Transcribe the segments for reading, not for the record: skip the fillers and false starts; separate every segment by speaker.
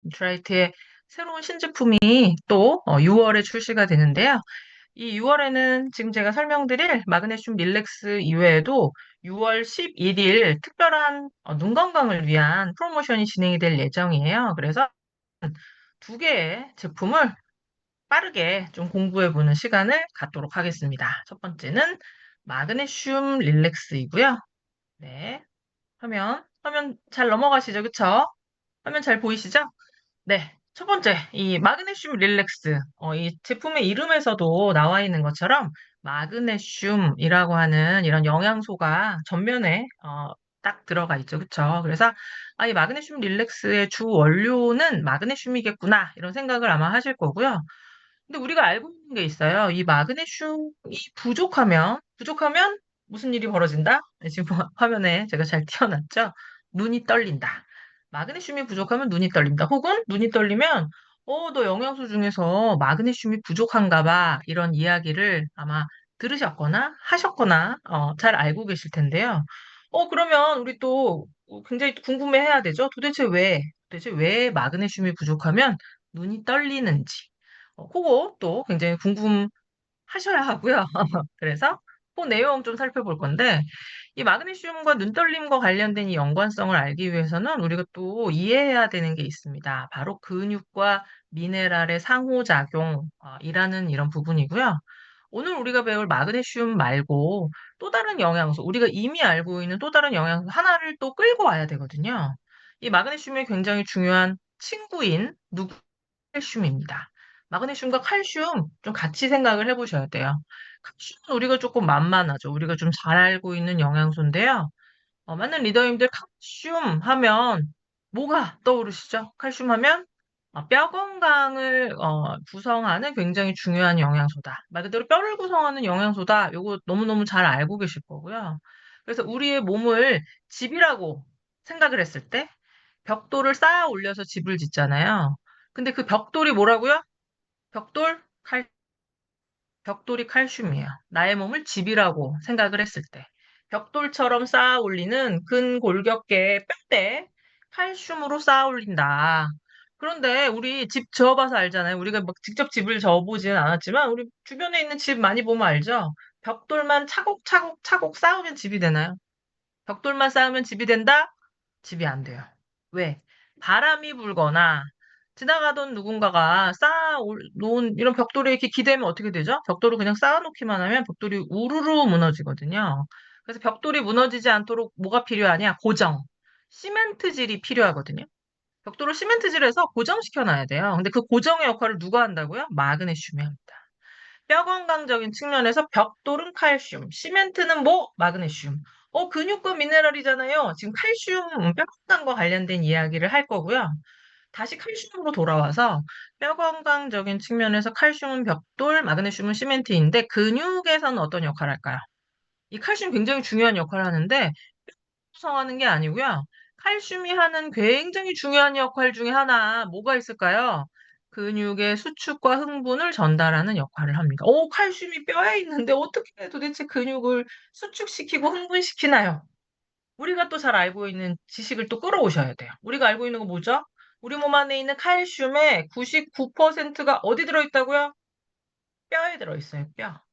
Speaker 1: 뉴트라이트의 새로운 신제품이 또 6월에 출시가 되는데요. 이 6월에는 지금 제가 설명드릴 마그네슘 릴렉스 이외에도 6월 11일 특별한 눈 건강을 위한 프로모션이 진행이 될 예정이에요. 그래서 두 개의 제품을 빠르게 좀 공부해보는 시간을 갖도록 하겠습니다. 첫 번째는 마그네슘 릴렉스이고요. 네, 화면 잘 넘어가시죠? 그쵸? 화면 잘 보이시죠? 네. 첫 번째, 이 마그네슘 릴렉스. 이 제품의 이름에서도 나와 있는 것처럼 마그네슘이라고 하는 이런 영양소가 전면에 딱 들어가 있죠. 그쵸? 그래서 이 마그네슘 릴렉스의 주 원료는 마그네슘이겠구나. 이런 생각을 아마 하실 거고요. 근데 우리가 알고 있는 게 있어요. 이 마그네슘이 부족하면 무슨 일이 벌어진다? 네, 지금 화면에 제가 잘 띄워놨죠? 눈이 떨린다. 마그네슘이 부족하면 눈이 떨린다. 혹은 눈이 떨리면, 너 영양소 중에서 마그네슘이 부족한가 봐. 이런 이야기를 아마 들으셨거나 하셨거나, 잘 알고 계실 텐데요. 그러면 우리 또 굉장히 궁금해 해야 되죠? 도대체 왜 마그네슘이 부족하면 눈이 떨리는지. 그거 또 굉장히 궁금하셔야 하고요. 그래서 그 내용 좀 살펴볼 건데, 이 마그네슘과 눈떨림과 관련된 이 연관성을 알기 위해서는 우리가 또 이해해야 되는 게 있습니다. 바로 근육과 미네랄의 상호작용이라는 이런 부분이고요. 오늘 우리가 배울 마그네슘 말고 또 다른 영양소, 우리가 이미 알고 있는 또 다른 영양소 하나를 또 끌고 와야 되거든요. 이 마그네슘이 굉장히 중요한 친구인 칼슘입니다. 마그네슘과 칼슘 좀 같이 생각을 해보셔야 돼요. 칼슘은 우리가 조금 만만하죠. 우리가 좀 잘 알고 있는 영양소인데요. 많은 리더님들 칼슘 하면 뭐가 떠오르시죠? 칼슘 하면 뼈 건강을 구성하는 굉장히 중요한 영양소다. 말 그대로 뼈를 구성하는 영양소다. 요거 너무너무 잘 알고 계실 거고요. 그래서 우리의 몸을 집이라고 생각을 했을 때 벽돌을 쌓아 올려서 집을 짓잖아요. 근데 그 벽돌이 뭐라고요? 벽돌? 벽돌이 칼슘이에요. 나의 몸을 집이라고 생각을 했을 때. 벽돌처럼 쌓아 올리는 근골격계의 뼈대 칼슘으로 쌓아 올린다. 그런데 우리 집 지어봐서 알잖아요. 우리가 막 직접 집을 지어보지는 않았지만 우리 주변에 있는 집 많이 보면 알죠? 벽돌만 차곡차곡 쌓으면 집이 되나요? 벽돌만 쌓으면 집이 된다? 집이 안 돼요. 왜? 바람이 불거나 지나가던 누군가가 놓은 이런 벽돌에 이렇게 기대면 어떻게 되죠? 벽돌을 그냥 쌓아놓기만 하면 벽돌이 우르르 무너지거든요. 그래서 벽돌이 무너지지 않도록 뭐가 필요하냐? 고정. 시멘트질이 필요하거든요. 벽돌을 시멘트질해서 고정시켜 놔야 돼요. 근데 그 고정의 역할을 누가 한다고요? 마그네슘이 합니다. 뼈 건강적인 측면에서 벽돌은 칼슘, 시멘트는 뭐? 마그네슘. 근육과 미네랄이잖아요. 지금 칼슘, 뼈 건강과 관련된 이야기를 할 거고요. 다시 칼슘으로 돌아와서 뼈 건강적인 측면에서 칼슘은 벽돌, 마그네슘은 시멘트인데 근육에서는 어떤 역할을 할까요? 이 칼슘 굉장히 중요한 역할을 하는데 구성하는 게 아니고요. 칼슘이 하는 굉장히 중요한 역할 중에 하나 뭐가 있을까요? 근육의 수축과 흥분을 전달하는 역할을 합니다. 칼슘이 뼈에 있는데 어떻게 도대체 근육을 수축시키고 흥분시키나요? 우리가 또 잘 알고 있는 지식을 또 끌어오셔야 돼요. 우리가 알고 있는 거 뭐죠? 우리 몸 안에 있는 칼슘의 99%가 어디 들어있다고요? 뼈에 들어있어요.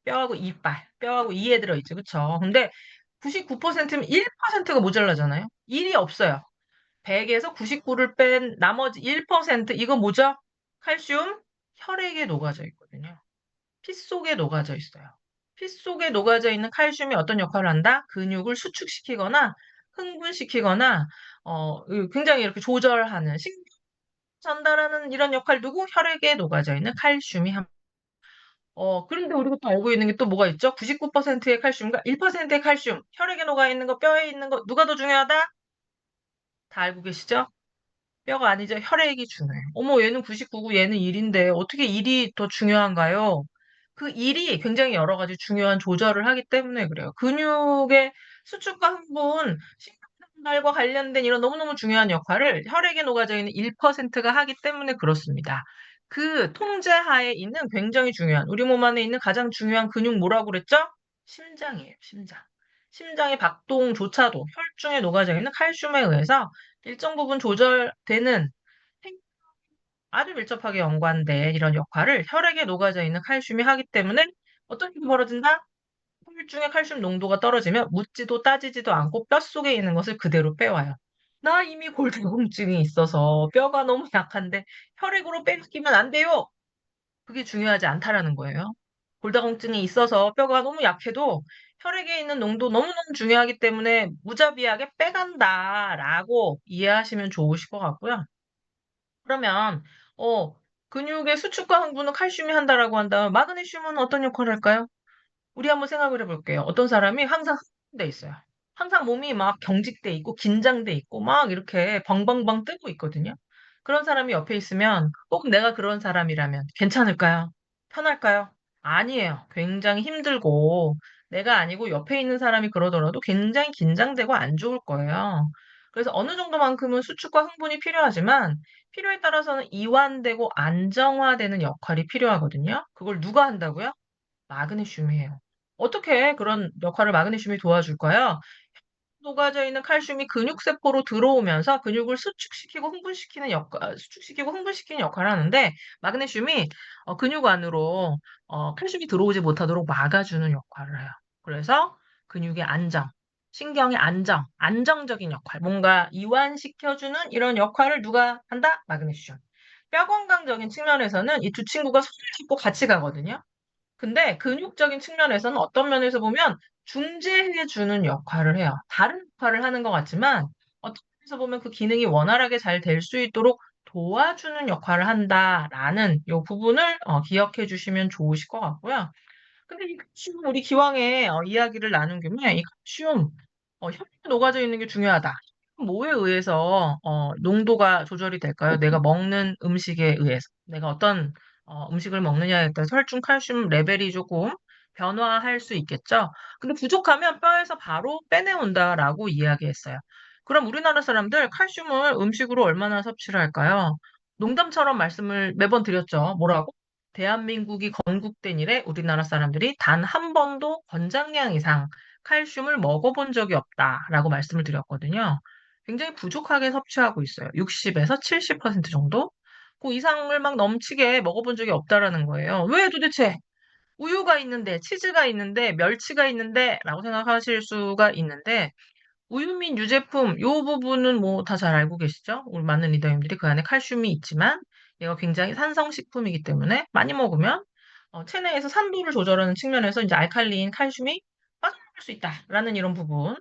Speaker 1: 뼈하고 이빨. 뼈하고 이에 들어있죠. 그쵸? 근데 99%면 1%가 모자라잖아요. 1이 없어요. 100에서 99를 뺀 나머지 1%, 이거 뭐죠? 칼슘? 혈액에 녹아져 있거든요. 피 속에 녹아져 있어요. 피 속에 녹아져 있는 칼슘이 어떤 역할을 한다? 근육을 수축시키거나 흥분시키거나 굉장히 이렇게 조절하는 전달하는 이런 역할 누구? 혈액에 녹아져 있는 칼슘이 그런데 우리가 또 알고 있는 게 또 뭐가 있죠? 99%의 칼슘과 1%의 칼슘. 혈액에 녹아 있는 거, 뼈에 있는 거, 누가 더 중요하다? 다 알고 계시죠? 뼈가 아니죠. 혈액이 중요해요. 어머, 얘는 99고 얘는 1인데 어떻게 1이 더 중요한가요? 그 1이 굉장히 여러 가지 중요한 조절을 하기 때문에 그래요. 근육의 수축과 흥분, 신경전달과 관련된 이런 너무너무 중요한 역할을 혈액에 녹아져 있는 1%가 하기 때문에 그렇습니다. 그 통제하에 있는 굉장히 중요한, 우리 몸 안에 있는 가장 중요한 근육 뭐라고 그랬죠? 심장이에요, 심장. 심장의 박동조차도 혈중에 녹아져 있는 칼슘에 의해서 일정 부분 조절되는 아주 밀접하게 연관된 이런 역할을 혈액에 녹아져 있는 칼슘이 하기 때문에 어떤 일이 벌어진다? 혈중의 칼슘 농도가 떨어지면 묻지도 따지지도 않고 뼛속에 있는 것을 그대로 빼와요. 나 이미 골다공증이 있어서 뼈가 너무 약한데 혈액으로 빼기면 안 돼요. 그게 중요하지 않다라는 거예요. 골다공증이 있어서 뼈가 너무 약해도 혈액에 있는 농도 너무너무 중요하기 때문에 무자비하게 빼간다라고 이해하시면 좋으실 것 같고요. 그러면 어, 근육의 수축과 흥분은 칼슘이 한다라고 한다면 마그네슘은 어떤 역할을 할까요? 우리 한번 생각을 해볼게요. 어떤 사람이 항상 흥분돼 있어요. 항상 몸이 막 경직돼 있고 긴장돼 있고 막 이렇게 방방방 뜨고 있거든요. 그런 사람이 옆에 있으면 꼭 내가 그런 사람이라면 괜찮을까요? 편할까요? 아니에요. 굉장히 힘들고 내가 아니고 옆에 있는 사람이 그러더라도 굉장히 긴장되고 안 좋을 거예요. 그래서 어느 정도만큼은 수축과 흥분이 필요하지만 필요에 따라서는 이완되고 안정화되는 역할이 필요하거든요. 그걸 누가 한다고요? 마그네슘이 해요. 어떻게 그런 역할을 마그네슘이 도와줄까요? 녹아져 있는 칼슘이 근육세포로 들어오면서 근육을 수축시키고 흥분시키는 역할을 하는데, 마그네슘이 근육 안으로 칼슘이 들어오지 못하도록 막아주는 역할을 해요. 그래서 근육의 안정, 신경의 안정적인 역할, 뭔가 이완시켜주는 이런 역할을 누가 한다? 마그네슘. 뼈 건강적인 측면에서는 이 두 친구가 손을 잡고 같이 가거든요. 근데 근육적인 측면에서는 어떤 면에서 보면 중재해 주는 역할을 해요. 다른 역할을 하는 것 같지만 어떤 면에서 보면 그 기능이 원활하게 잘 될 수 있도록 도와주는 역할을 한다라는 이 부분을 기억해 주시면 좋으실 것 같고요. 근데 이 칼슘 우리 기왕에 이야기를 나눈 김에 이 칼슘 혈액에 녹아져 있는 게 중요하다. 뭐에 의해서 농도가 조절이 될까요? 내가 먹는 음식에 의해서. 내가 어떤 음식을 먹느냐에 따라서 혈중 칼슘 레벨이 조금 변화할 수 있겠죠. 근데 부족하면 뼈에서 바로 빼내온다라고 이야기했어요. 그럼 우리나라 사람들 칼슘을 음식으로 얼마나 섭취를 할까요? 농담처럼 말씀을 매번 드렸죠. 뭐라고? 대한민국이 건국된 이래 우리나라 사람들이 단 한 번도 권장량 이상 칼슘을 먹어본 적이 없다라고 말씀을 드렸거든요. 굉장히 부족하게 섭취하고 있어요. 60에서 70% 정도? 그 이상을 막 넘치게 먹어본 적이 없다라는 거예요. 왜 도대체? 우유가 있는데, 치즈가 있는데, 멸치가 있는데, 라고 생각하실 수가 있는데, 우유 및 유제품, 요 부분은 뭐 다 잘 알고 계시죠? 우리 많은 리더님들이 그 안에 칼슘이 있지만, 얘가 굉장히 산성식품이기 때문에 많이 먹으면, 체내에서 산도를 조절하는 측면에서 이제 알칼리인 칼슘이 빠져나갈 수 있다라는 이런 부분.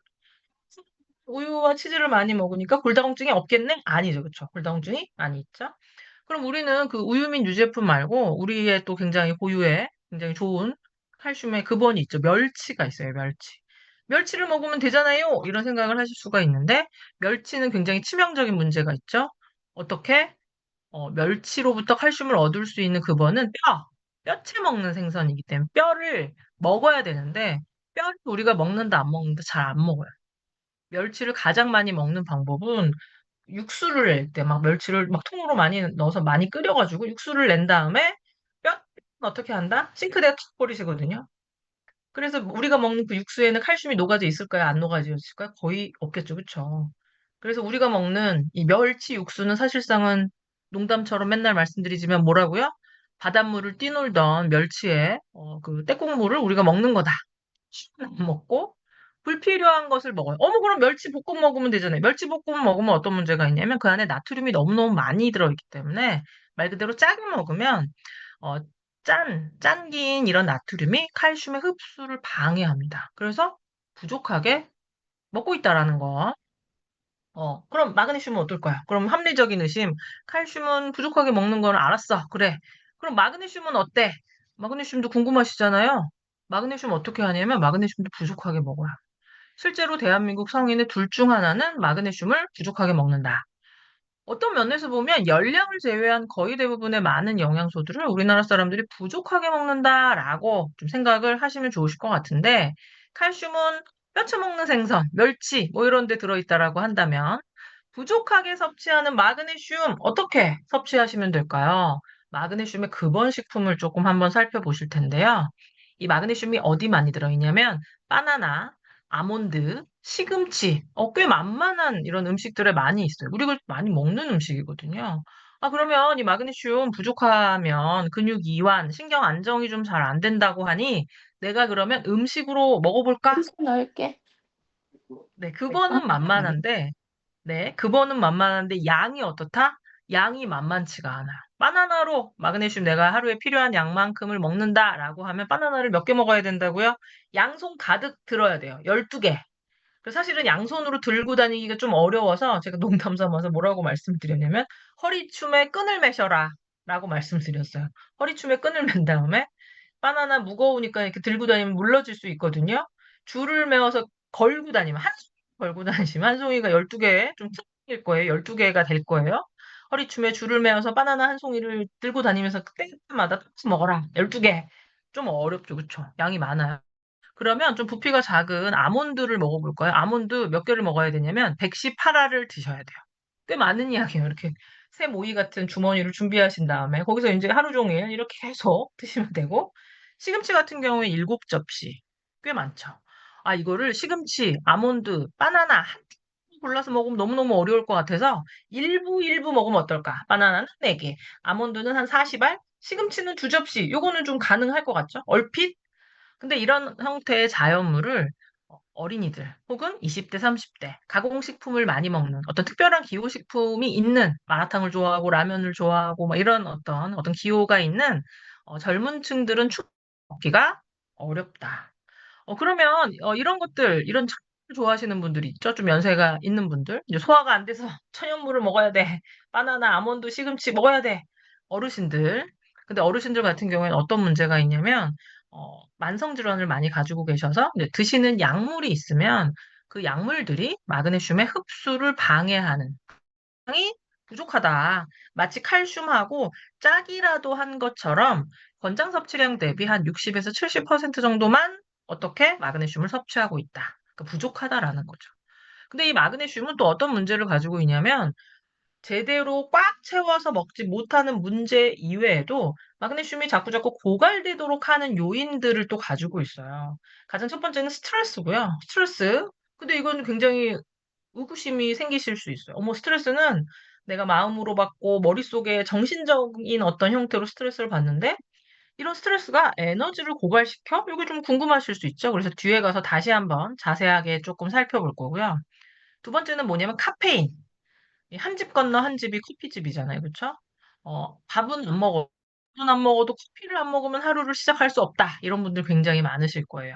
Speaker 1: 우유와 치즈를 많이 먹으니까 골다공증이 없겠네? 아니죠. 그쵸? 골다공증이 많이 있죠? 그럼 우리는 그 우유 민 유제품 말고 우리의 또 굉장히 고유의 굉장히 좋은 칼슘의 근원이 있죠. 멸치가 있어요. 멸치. 멸치를 먹으면 되잖아요. 이런 생각을 하실 수가 있는데 멸치는 굉장히 치명적인 문제가 있죠. 어떻게? 멸치로부터 칼슘을 얻을 수 있는 근원은 뼈채 먹는 생선이기 때문에 뼈를 먹어야 되는데 뼈를 우리가 먹는다 안 먹는다 잘 안 먹어요. 멸치를 가장 많이 먹는 방법은 육수를 낼 때 막 멸치를 막 통으로 많이 넣어서 많이 끓여가지고 육수를 낸 다음에 뼈는 어떻게 한다? 싱크대에 탁 버리시거든요. 그래서 우리가 먹는 그 육수에는 칼슘이 녹아져 있을까요? 안 녹아져 있을까요? 거의 없겠죠. 그쵸? 그래서 우리가 먹는 이 멸치 육수는 사실상은 농담처럼 맨날 말씀드리지만 뭐라고요? 바닷물을 뛰놀던 멸치의 그 떼국물을 우리가 먹는 거다. 안 먹고 불필요한 것을 먹어요. 어머, 그럼 멸치 볶음 먹으면 되잖아요. 멸치 볶음 먹으면 어떤 문제가 있냐면 그 안에 나트륨이 너무너무 많이 들어있기 때문에 말 그대로 짜게 먹으면 어, 짠긴 이런 나트륨이 칼슘의 흡수를 방해합니다. 그래서 부족하게 먹고 있다라는 거. 그럼 마그네슘은 어떨 거야? 그럼 합리적인 의심, 칼슘은 부족하게 먹는 건 알았어. 그래. 그럼 마그네슘은 어때? 마그네슘도 궁금하시잖아요. 마그네슘 어떻게 하냐면 마그네슘도 부족하게 먹어요. 실제로 대한민국 성인의 둘 중 하나는 마그네슘을 부족하게 먹는다. 어떤 면에서 보면 열량을 제외한 거의 대부분의 많은 영양소들을 우리나라 사람들이 부족하게 먹는다라고 좀 생각을 하시면 좋으실 것 같은데, 칼슘은 뼈쳐 먹는 생선, 멸치, 뭐 이런 데 들어있다라고 한다면, 부족하게 섭취하는 마그네슘 어떻게 섭취하시면 될까요? 마그네슘의 근원 식품을 조금 한번 살펴보실 텐데요. 이 마그네슘이 어디 많이 들어있냐면, 바나나, 아몬드, 시금치, 꽤 만만한 이런 음식들에 많이 있어요. 우리가 많이 먹는 음식이거든요. 그러면 이 마그네슘 부족하면 근육 이완, 신경 안정이 좀 잘 안 된다고 하니 내가 그러면 음식으로 먹어볼까?
Speaker 2: 손 넣을게.
Speaker 1: 네,
Speaker 2: 아,
Speaker 1: 그거는 만만한데, 네, 그거는 만만한데 양이 어떻다? 양이 만만치가 않아. 바나나로 마그네슘 내가 하루에 필요한 양만큼을 먹는다라고 하면 바나나를 몇 개 먹어야 된다고요? 양손 가득 들어야 돼요. 12개. 사실은 양손으로 들고 다니기가 좀 어려워서 제가 농담 삼아서 뭐라고 말씀드렸냐면 허리춤에 끈을 매셔라 라고 말씀드렸어요. 허리춤에 끈을 맨 다음에 바나나 무거우니까 이렇게 들고 다니면 물러질 수 있거든요. 줄을 메어서 걸고 다니면 한 송이 걸고 다니시면 한 송이가 12개 좀 큰일 거예요. 12개가 될 거예요. 허리춤에 줄을 메어서 바나나 한 송이를 들고 다니면서 때마다 똑같이 먹어라. 12개. 좀 어렵죠. 그쵸? 양이 많아요. 그러면 좀 부피가 작은 아몬드를 먹어볼 거예요. 아몬드 몇 개를 먹어야 되냐면 118알을 드셔야 돼요. 꽤 많은 양이에요. 이렇게 새 모이 같은 주머니를 준비하신 다음에 거기서 이제 하루 종일 이렇게 계속 드시면 되고 시금치 같은 경우에 7접시 꽤 많죠. 이거를 시금치, 아몬드, 바나나 한 끼 골라서 먹으면 너무너무 어려울 것 같아서 일부 먹으면 어떨까? 바나나는 4개, 아몬드는 한 40알, 시금치는 2접시. 요거는 좀 가능할 것 같죠? 얼핏 근데 이런 형태의 자연물을 어린이들 혹은 20대, 30대 가공식품을 많이 먹는 어떤 특별한 기호식품이 있는 마라탕을 좋아하고 라면을 좋아하고 막 이런 어떤 기호가 있는 젊은 층들은 먹기가 어렵다. 그러면 이런 것들 이런 을 좋아하시는 분들이 있죠. 좀 연세가 있는 분들 이제 소화가 안 돼서 천연물을 먹어야 돼. 바나나, 아몬드, 시금치 먹어야 돼. 어르신들. 근데 어르신들 같은 경우에는 어떤 문제가 있냐면 만성 질환을 많이 가지고 계셔서 이제 드시는 약물이 있으면 그 약물들이 마그네슘의 흡수를 방해하는 양이 부족하다. 마치 칼슘하고 짝이라도 한 것처럼 권장 섭취량 대비 한 60에서 70% 정도만 어떻게 마그네슘을 섭취하고 있다. 그러니까 부족하다라는 거죠. 근데 이 마그네슘은 또 어떤 문제를 가지고 있냐면 제대로 꽉 채워서 먹지 못하는 문제 이외에도 마그네슘이 자꾸자꾸 고갈되도록 하는 요인들을 또 가지고 있어요. 가장 첫 번째는 스트레스고요. 스트레스. 근데 이건 굉장히 의구심이 생기실 수 있어요. 어머, 스트레스는 내가 마음으로 받고 머릿속에 정신적인 어떤 형태로 스트레스를 받는데 이런 스트레스가 에너지를 고갈시켜? 이게 좀 궁금하실 수 있죠. 그래서 뒤에 가서 다시 한번 자세하게 조금 살펴볼 거고요. 두 번째는 뭐냐면 카페인. 한 집 건너 한 집이 커피집이잖아요. 그쵸? 밥은 안 먹어. 밥은 안 먹어도 커피를 안 먹으면 하루를 시작할 수 없다. 이런 분들 굉장히 많으실 거예요.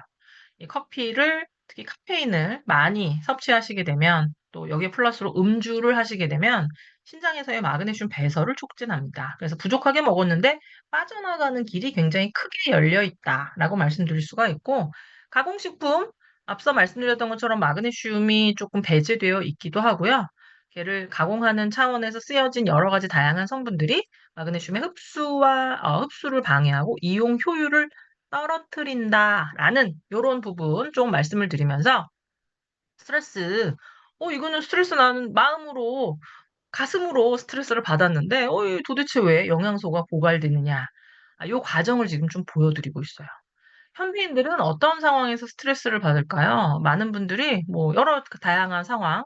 Speaker 1: 이 커피를 특히 카페인을 많이 섭취하시게 되면 또 여기에 플러스로 음주를 하시게 되면 신장에서의 마그네슘 배설을 촉진합니다. 그래서 부족하게 먹었는데 빠져나가는 길이 굉장히 크게 열려 있다라고 말씀드릴 수가 있고 가공식품 앞서 말씀드렸던 것처럼 마그네슘이 조금 배제되어 있기도 하고요. 걔를 가공하는 차원에서 쓰여진 여러 가지 다양한 성분들이 마그네슘의 흡수를 방해하고 이용 효율을 떨어뜨린다라는 요런 부분 좀 말씀을 드리면서 스트레스, 이거는 스트레스 나는 마음으로, 가슴으로 스트레스를 받았는데, 이 도대체 왜 영양소가 고갈되느냐. 요 과정을 지금 좀 보여드리고 있어요. 현대인들은 어떤 상황에서 스트레스를 받을까요? 많은 분들이 뭐 여러 다양한 상황,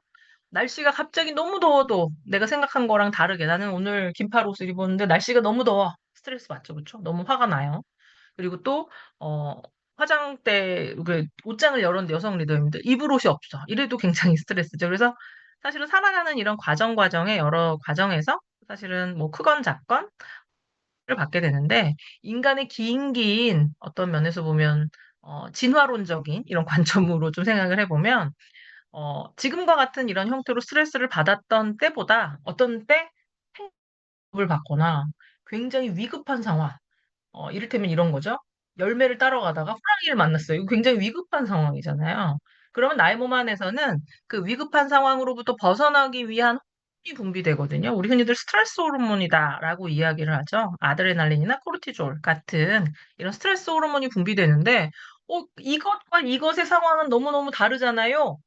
Speaker 1: 날씨가 갑자기 너무 더워도 내가 생각한 거랑 다르게 나는 오늘 긴팔 옷을 입었는데 날씨가 너무 더워. 스트레스 받죠, 그쵸? 너무 화가 나요. 그리고 또, 화장대, 옷장을 열었는데 여성 리더입니다. 입을 옷이 없어. 이래도 굉장히 스트레스죠. 그래서 사실은 살아가는 이런 과정에 여러 과정에서 사실은 뭐 크건 작건 를 받게 되는데 인간의 긴 어떤 면에서 보면 진화론적인 이런 관점으로 좀 생각을 해보면 지금과 같은 이런 형태로 스트레스를 받았던 때보다 어떤 때 행복을 받거나 굉장히 위급한 상황 이를테면 이런 거죠. 열매를 따러 가다가 호랑이를 만났어요. 이거 굉장히 위급한 상황이잖아요. 그러면 나의 몸 안에서는 그 위급한 상황으로부터 벗어나기 위한 호르몬이 분비되거든요. 우리 흔히들 스트레스 호르몬이다라고 이야기를 하죠. 아드레날린이나 코르티졸 같은 이런 스트레스 호르몬이 분비되는데, 이것과 이것의 상황은 너무너무 다르잖아요.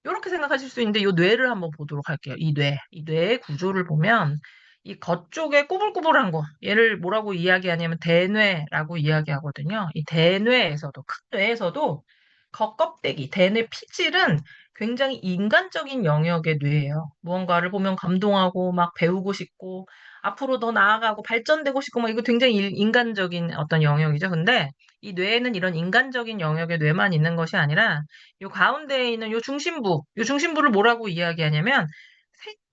Speaker 1: 이렇게 생각하실 수 있는데, 이 뇌를 한번 보도록 할게요. 이 뇌의 구조를 보면, 이 겉쪽에 꾸불꾸불한 거, 얘를 뭐라고 이야기하냐면 대뇌라고 이야기하거든요. 이 대뇌에서도, 큰 뇌에서도 겉껍데기, 대뇌 피질은 굉장히 인간적인 영역의 뇌예요. 무언가를 보면 감동하고 막 배우고 싶고 앞으로 더 나아가고 발전되고 싶고 뭐 이거 굉장히 인간적인 어떤 영역이죠. 근데 이 뇌에는 이런 인간적인 영역의 뇌만 있는 것이 아니라 요 가운데에 있는 요 중심부를 뭐라고 이야기하냐면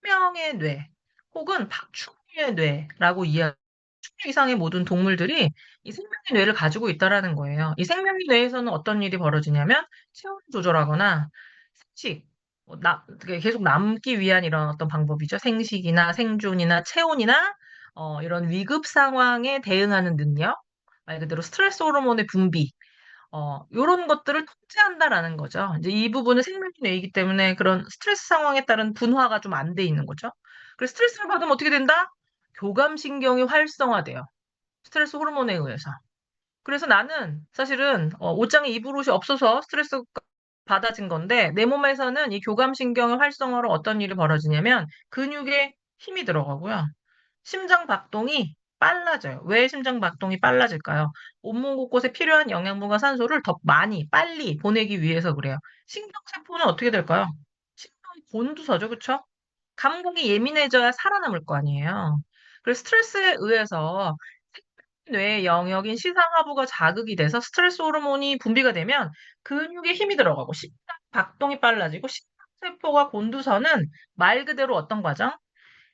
Speaker 1: 생명의 뇌 혹은 파충류의 뇌라고 이야기. 이상의 모든 동물들이 이 생명의 뇌를 가지고 있다라는 거예요. 이 생명의 뇌에서는 어떤 일이 벌어지냐면 체온을 조절하거나 생식, 그게 계속 남기 위한 이런 어떤 방법이죠. 생식이나 생존이나 체온이나 이런 위급 상황에 대응하는 능력, 말 그대로 스트레스 호르몬의 분비, 요런 것들을 통제한다라는 거죠. 이제 이 부분은 생명의 뇌이기 때문에 그런 스트레스 상황에 따른 분화가 좀 안 돼 있는 거죠. 그래서 스트레스를 받으면 어떻게 된다? 교감신경이 활성화돼요. 스트레스 호르몬에 의해서. 그래서 나는 사실은 옷장에 입을 옷이 없어서 스트레스 받아진 건데 내 몸에서는 이 교감신경의 활성화로 어떤 일이 벌어지냐면 근육에 힘이 들어가고요. 심장 박동이 빨라져요. 왜 심장 박동이 빨라질까요? 온몸 곳곳에 필요한 영양분과 산소를 더 많이, 빨리 보내기 위해서 그래요. 신경세포는 어떻게 될까요? 신경이 곤두서죠, 그쵸? 감각이 예민해져야 살아남을 거 아니에요. 그래서 스트레스에 의해서 뇌의 영역인 시상하부가 자극이 돼서 스트레스 호르몬이 분비가 되면 근육에 힘이 들어가고 심장 박동이 빨라지고 심장세포가 곤두서는 말 그대로 어떤 과정?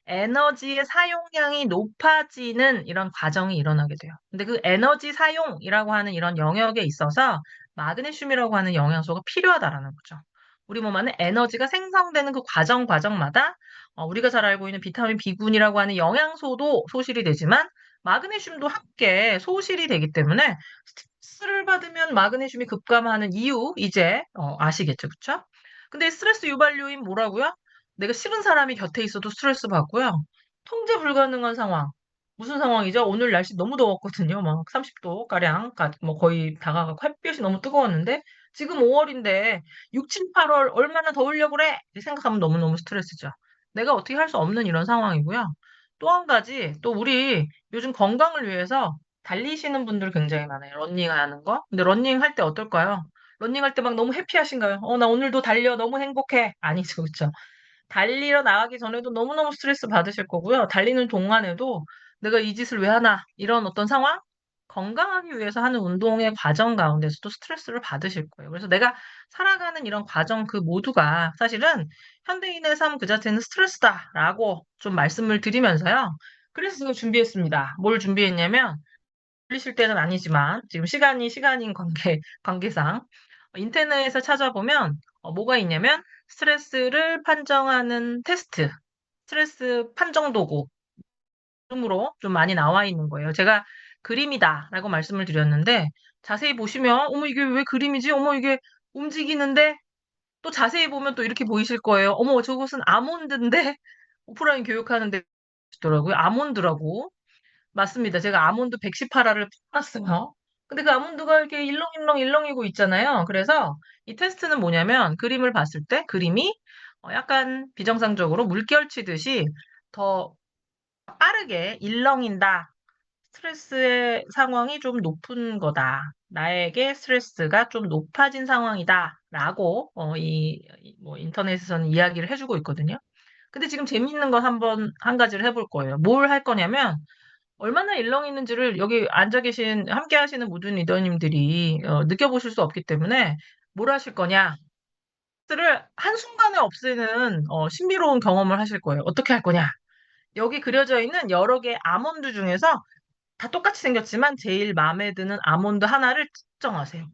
Speaker 1: 에너지의 사용량이 높아지는 이런 과정이 일어나게 돼요. 근데 그 에너지 사용이라고 하는 이런 영역에 있어서 마그네슘이라고 하는 영양소가 필요하다라는 거죠. 우리 몸 안에 에너지가 생성되는 그 과정마다 우리가 잘 알고 있는 비타민 B군이라고 하는 영양소도 소실이 되지만 마그네슘도 함께 소실이 되기 때문에 스트레스를 받으면 마그네슘이 급감하는 이유 이제 아시겠죠, 그쵸? 근데 스트레스 유발 요인 뭐라고요? 내가 싫은 사람이 곁에 있어도 스트레스 받고요. 통제 불가능한 상황. 무슨 상황이죠? 오늘 날씨 너무 더웠거든요. 막 30도 가량, 뭐 거의 다가가고 햇볕이 너무 뜨거웠는데 지금 5월인데 6, 7, 8월 얼마나 더우려고 그래? 이 생각하면 너무너무 스트레스죠. 내가 어떻게 할 수 없는 이런 상황이고요. 또 한 가지, 또 우리 요즘 건강을 위해서 달리시는 분들 굉장히 많아요. 러닝하는 거. 근데 러닝 할 때 어떨까요? 러닝 할 때 막 너무 해피하신가요? 나 오늘도 달려. 너무 행복해. 아니죠, 그쵸? 달리러 나가기 전에도 너무너무 스트레스 받으실 거고요. 달리는 동안에도 내가 이 짓을 왜 하나, 이런 어떤 상황? 건강하기 위해서 하는 운동의 과정 가운데서도 스트레스를 받으실 거예요. 그래서 내가 살아가는 이런 과정 그 모두가 사실은 현대인의 삶 그 자체는 스트레스다라고 좀 말씀을 드리면서요. 그래서 제가 준비했습니다. 뭘 준비했냐면, 들리실 때는 아니지만, 지금 시간인 관계상, 인터넷에서 찾아보면, 뭐가 있냐면, 스트레스를 판정하는 테스트, 스트레스 판정 도구, 이름으로 좀 많이 나와 있는 거예요. 제가 그림이다라고 말씀을 드렸는데, 자세히 보시면, 어머, 이게 왜 그림이지? 어머, 이게 움직이는데? 또 자세히 보면 또 이렇게 보이실 거예요. 어머, 저것은 아몬드인데? 오프라인 교육하는데, 더라고요. 아몬드라고. 맞습니다. 제가 아몬드 118알을 풀어놨어요. 근데 그 아몬드가 이렇게 일렁일렁 일렁이고 있잖아요. 그래서 이 테스트는 뭐냐면 그림을 봤을 때 그림이 약간 비정상적으로 물결 치듯이 더 빠르게 일렁인다. 스트레스의 상황이 좀 높은 거다. 나에게 스트레스가 좀 높아진 상황이다. 라고 뭐 인터넷에서는 이야기를 해주고 있거든요. 근데 지금 재밌는 건 한 가지를 해볼 거예요. 뭘 할 거냐면 얼마나 일렁이는지를 여기 앉아 계신, 함께 하시는 모든 리더님들이 느껴보실 수 없기 때문에 뭘 하실 거냐? 스트레스를 한순간에 없애는 신비로운 경험을 하실 거예요. 어떻게 할 거냐? 여기 그려져 있는 여러 개의 아몬드 중에서 다 똑같이 생겼지만 제일 마음에 드는 아몬드 하나를 특정하세요.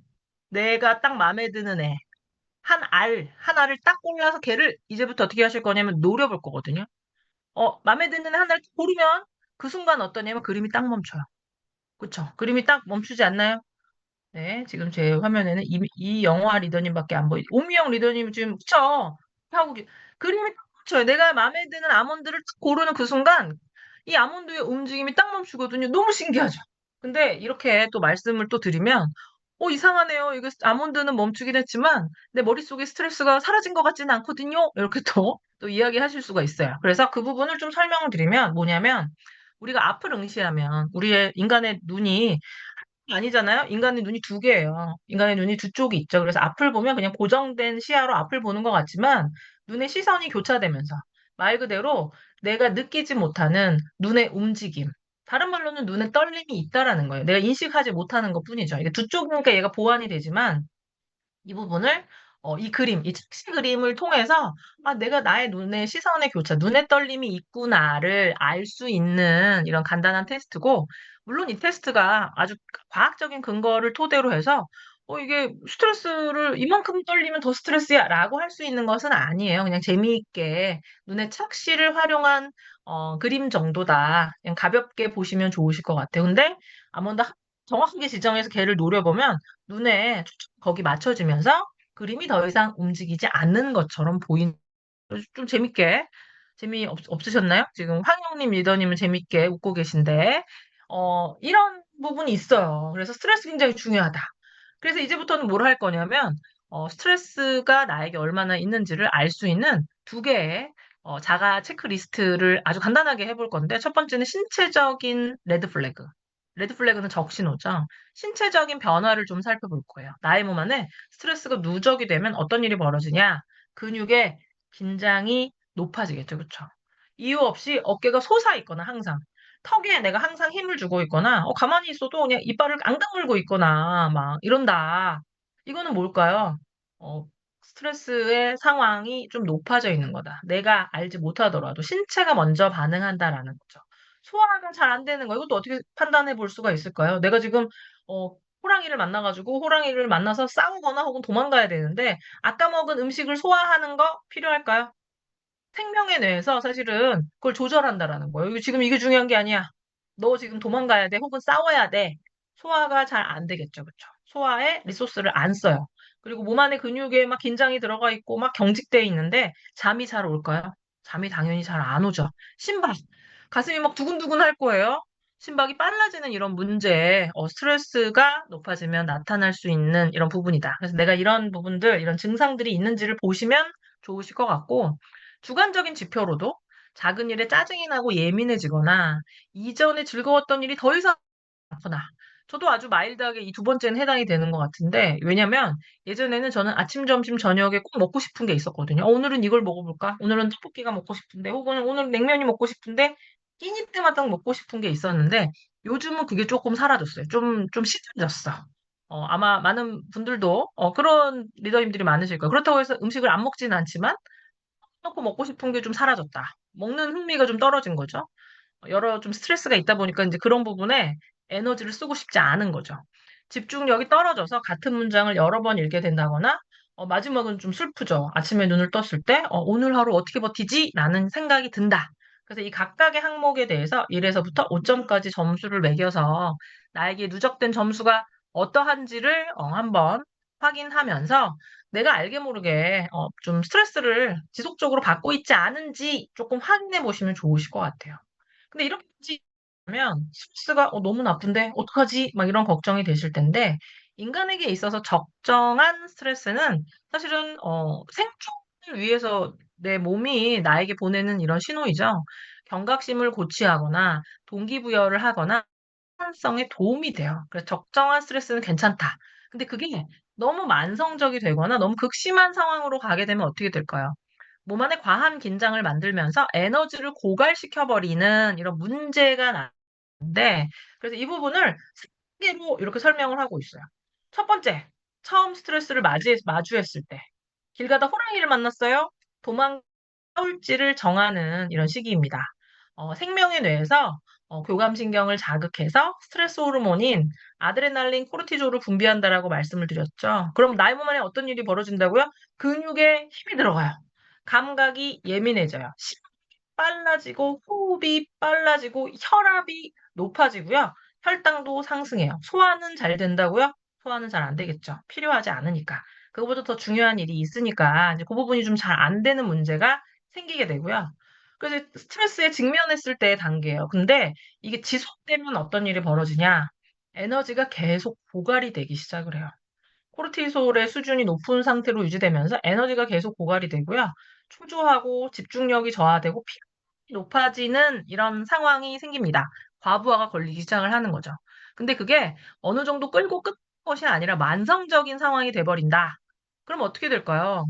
Speaker 1: 내가 딱 마음에 드는 애. 하나를 딱 골라서 걔를 이제부터 어떻게 하실 거냐면 노려볼 거거든요. 마음에 드는 애 하나를 고르면 그 순간 어떠냐면 그림이 딱 멈춰요. 그쵸. 그림이 딱 멈추지 않나요? 네, 지금 제 화면에는 이영화 리더님밖에 안 보이죠. 오미영 리더님 지금, 그쵸? 하고, 그림이 딱 멈춰요. 내가 마음에 드는 아몬드를 딱 고르는 그 순간, 이 아몬드의 움직임이 딱 멈추거든요. 너무 신기하죠? 근데 이렇게 또 말씀을 또 드리면, 이상하네요. 이거 아몬드는 멈추긴 했지만, 내 머릿속에 스트레스가 사라진 것 같지는 않거든요? 이렇게 또 이야기하실 수가 있어요. 그래서 그 부분을 좀 설명을 드리면, 뭐냐면, 우리가 앞을 응시하면, 우리의 인간의 눈이 아니잖아요. 인간의 눈이 두 개예요. 인간의 눈이 두 쪽이 있죠. 그래서 앞을 보면 그냥 고정된 시야로 앞을 보는 것 같지만 눈의 시선이 교차되면서 말 그대로 내가 느끼지 못하는 눈의 움직임. 다른 말로는 눈에 떨림이 있다라는 거예요. 내가 인식하지 못하는 것뿐이죠. 이게 두 쪽이니까 얘가 보완이 되지만 이 부분을 이 그림, 이 착시 그림을 통해서 내가 나의 눈의 시선의 교차, 눈의 떨림이 있구나를 알 수 있는 이런 간단한 테스트고, 물론 이 테스트가 아주 과학적인 근거를 토대로 해서 이게 스트레스를 이만큼 떨리면 더 스트레스야라고 할 수 있는 것은 아니에요. 그냥 재미있게 눈의 착시를 활용한 그림 정도다. 그냥 가볍게 보시면 좋으실 것 같아요. 근데 아무래도 정확하게 지정해서 걔를 노려보면 눈에 거기 맞춰지면서 그림이 더 이상 움직이지 않는 것처럼 보이는, 좀 재밌게, 없으셨나요? 지금 황영님 리더님은 재밌게 웃고 계신데, 이런 부분이 있어요. 그래서 스트레스 굉장히 중요하다. 그래서 이제부터는 뭘 할 거냐면, 스트레스가 나에게 얼마나 있는지를 알 수 있는 두 개의 자가 체크리스트를 아주 간단하게 해볼 건데, 첫 번째는 신체적인 레드 플래그. 레드 플래그는 적신호죠. 신체적인 변화를 좀 살펴볼 거예요. 나의 몸 안에 스트레스가 누적이 되면 어떤 일이 벌어지냐? 근육의 긴장이 높아지겠죠. 그쵸? 이유 없이 어깨가 솟아 있거나 항상 턱에 내가 항상 힘을 주고 있거나 가만히 있어도 그냥 이빨을 앙다물고 있거나 막 이런다. 이거는 뭘까요? 어, 스트레스의 상황이 좀 높아져 있는 거다. 내가 알지 못하더라도 신체가 먼저 반응한다라는 거죠. 소화가 잘 안 되는 거 이것도 어떻게 판단해 볼 수가 있을까요? 내가 지금 어, 호랑이를 만나가지고 호랑이를 만나서 싸우거나 혹은 도망가야 되는데 아까 먹은 음식을 소화하는 거 필요할까요? 생명의 뇌에서 사실은 그걸 조절한다라는 거예요. 지금 이게 중요한 게 아니야. 너 지금 도망가야 돼. 혹은 싸워야 돼. 소화가 잘 안 되겠죠. 그쵸? 소화에 리소스를 안 써요. 그리고 몸 안에 근육에 막 긴장이 들어가 있고 막 경직돼 있는데 잠이 잘 올까요? 잠이 당연히 잘 안 오죠. 심박. 가슴이 막 두근두근 할 거예요. 심박이 빨라지는 이런 문제, 스트레스가 높아지면 나타날 수 있는 이런 부분이다. 그래서 내가 이런 부분들, 이런 증상들이 있는지를 보시면 좋으실 것 같고, 주관적인 지표로도 작은 일에 짜증이 나고 예민해지거나 이전에 즐거웠던 일이 더 이상 않거나 저도 아주 마일드하게 이 두 번째는 해당이 되는 것 같은데 왜냐면 예전에는 저는 아침, 점심, 저녁에 꼭 먹고 싶은 게 있었거든요. 오늘은 이걸 먹어볼까? 오늘은 떡볶이가 먹고 싶은데 혹은 오늘 냉면이 먹고 싶은데 끼니 때마다 먹고 싶은 게 있었는데 요즘은 그게 조금 사라졌어요. 좀 시들해졌어. 아마 많은 분들도 그런 리더님들이 많으실 거예요. 그렇다고 해서 음식을 안 먹지는 않지만 놓고 먹고 싶은 게 좀 사라졌다. 먹는 흥미가 좀 떨어진 거죠. 여러 좀 스트레스가 있다 보니까 이제 그런 부분에 에너지를 쓰고 싶지 않은 거죠. 집중력이 떨어져서 같은 문장을 여러 번 읽게 된다거나, 마지막은 좀 슬프죠. 아침에 눈을 떴을 때, 오늘 하루 어떻게 버티지? 라는 생각이 든다. 그래서 이 각각의 항목에 대해서 1에서부터 5점까지 점수를 매겨서 나에게 누적된 점수가 어떠한지를 한번 확인하면서 내가 알게 모르게 좀 스트레스를 지속적으로 받고 있지 않은지 조금 확인해 보시면 좋으실 것 같아요. 근데 이렇게 하면 스트레스가 너무 나쁜데 어떡하지? 막 이런 걱정이 되실 텐데 인간에게 있어서 적정한 스트레스는 사실은 생존을 위해서 내 몸이 나에게 보내는 이런 신호이죠. 경각심을 고취하거나 동기부여를 하거나 생산성에 도움이 돼요. 그래서 적정한 스트레스는 괜찮다. 근데 그게 너무 만성적이 되거나 너무 극심한 상황으로 가게 되면 어떻게 될까요? 몸 안에 과한 긴장을 만들면서 에너지를 고갈시켜버리는 이런 문제가 나는데, 그래서 이 부분을 세 개로 이렇게 설명을 하고 있어요. 첫 번째, 처음 스트레스를 마주했을 때. 길 가다 호랑이를 만났어요? 싸울지를 정하는 이런 시기입니다. 생명의 뇌에서 교감신경을 자극해서 스트레스 호르몬인 아드레날린, 코르티졸을 분비한다라고 말씀을 드렸죠. 그럼 나의 몸 안에 어떤 일이 벌어진다고요? 근육에 힘이 들어가요. 감각이 예민해져요. 심박이 빨라지고 호흡이 빨라지고 혈압이 높아지고요. 혈당도 상승해요. 소화는 잘 된다고요? 소화는 잘 안 되겠죠. 필요하지 않으니까. 그거보다 더 중요한 일이 있으니까 이제 그 부분이 좀 잘 안 되는 문제가 생기게 되고요. 그래서 스트레스에 직면했을 때의 단계예요. 근데 이게 지속되면 어떤 일이 벌어지냐? 에너지가 계속 고갈이 되기 시작을 해요. 코르티솔의 수준이 높은 상태로 유지되면서 에너지가 계속 고갈이 되고요. 초조하고 집중력이 저하되고 피곤이 높아지는 이런 상황이 생깁니다. 과부하가 걸리기 시작을 하는 거죠. 근데 그게 어느 정도 끌고 끝 것이 아니라 만성적인 상황이 돼버린다. 그럼 어떻게 될까요?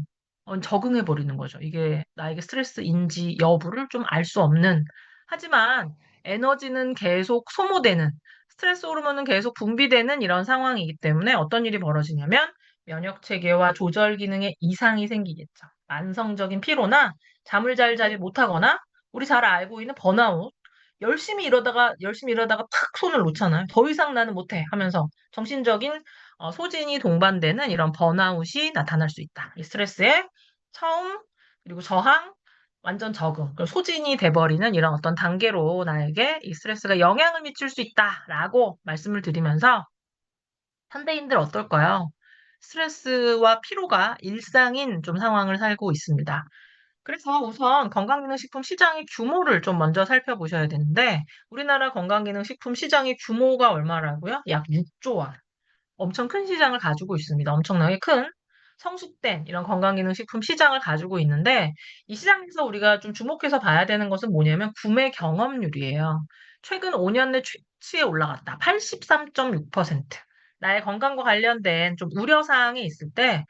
Speaker 1: 적응해 버리는 거죠. 이게 나에게 스트레스인지 여부를 좀 알 수 없는. 하지만 에너지는 계속 소모되는, 스트레스 호르몬은 계속 분비되는 이런 상황이기 때문에 어떤 일이 벌어지냐면 면역 체계와 조절 기능에 이상이 생기겠죠. 만성적인 피로나 잠을 잘 자지 못하거나 우리 잘 알고 있는 번아웃. 열심히 일하다가 탁 손을 놓잖아요. 더 이상 나는 못해 하면서 정신적인 소진이 동반되는 이런 번아웃이 나타날 수 있다. 이 스트레스에 처음, 그리고 저항, 완전 적응, 그리고 소진이 돼버리는 이런 어떤 단계로 나에게 이 스트레스가 영향을 미칠 수 있다라고 말씀을 드리면서 현대인들 어떨까요? 스트레스와 피로가 일상인 좀 상황을 살고 있습니다. 그래서 우선 건강기능식품 시장의 규모를 좀 먼저 살펴보셔야 되는데, 우리나라 건강기능식품 시장의 규모가 얼마라고요? 약 6조 원. 엄청 큰 시장을 가지고 있습니다. 엄청나게 큰 성숙된 이런 건강기능식품 시장을 가지고 있는데 이 시장에서 우리가 좀 주목해서 봐야 되는 것은 뭐냐면 구매 경험률이에요. 최근 5년 내 최치에 올라갔다. 83.6%. 나의 건강과 관련된 좀 우려사항이 있을 때,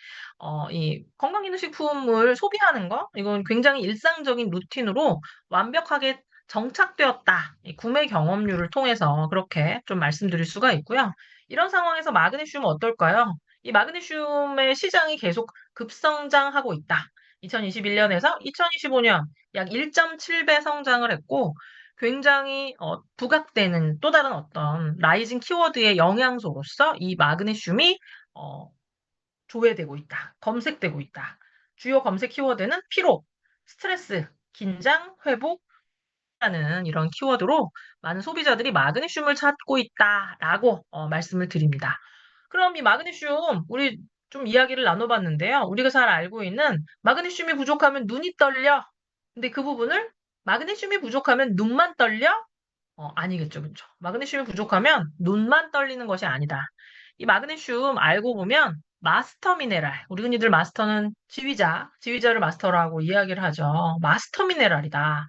Speaker 1: 이 건강기능식품을 소비하는 거, 이건 굉장히 일상적인 루틴으로 완벽하게 정착되었다. 이 구매 경험률을 통해서 그렇게 좀 말씀드릴 수가 있고요. 이런 상황에서 마그네슘은 어떨까요? 이 마그네슘의 시장이 계속 급성장하고 있다. 2021년에서 2025년 약 1.7배 성장을 했고 굉장히 부각되는 또 다른 어떤 라이징 키워드의 영양소로서 이 마그네슘이 어, 조회되고 있다. 검색되고 있다. 주요 검색 키워드는 피로, 스트레스, 긴장, 회복, 라는 이런 키워드로 많은 소비자들이 마그네슘을 찾고 있다라고 말씀을 드립니다. 그럼 이 마그네슘 우리 좀 이야기를 나눠봤는데요. 우리가 잘 알고 있는 마그네슘이 부족하면 눈이 떨려. 근데 그 부분을 마그네슘이 부족하면 눈만 떨려? 아니겠죠, 그렇죠? 마그네슘이 부족하면 눈만 떨리는 것이 아니다. 이 마그네슘 알고 보면 마스터 미네랄. 우리 흔히들 마스터는 지휘자를 마스터라고 이야기를 하죠. 마스터 미네랄이다.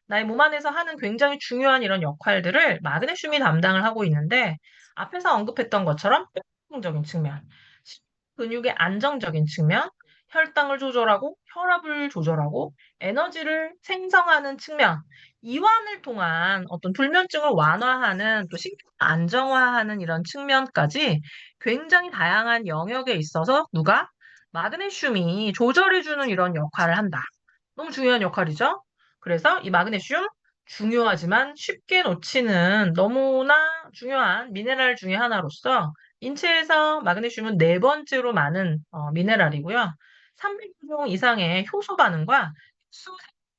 Speaker 1: 나의 몸 안에서 하는 굉장히 중요한 이런 역할들을 마그네슘이 담당을 하고 있는데 앞에서 언급했던 것처럼 뼈적인 측면, 근육의 안정적인 측면, 혈당을 조절하고 혈압을 조절하고 에너지를 생성하는 측면, 이완을 통한 어떤 불면증을 완화하는 또 신경 안정화하는 이런 측면까지 굉장히 다양한 영역에 있어서 누가 마그네슘이 조절해주는 이런 역할을 한다. 너무 중요한 역할이죠. 그래서 이 마그네슘 중요하지만 쉽게 놓치는 너무나 중요한 미네랄 중에 하나로서 인체에서 마그네슘은 네 번째로 많은 미네랄이고요. 300종 이상의 효소 반응과 흡수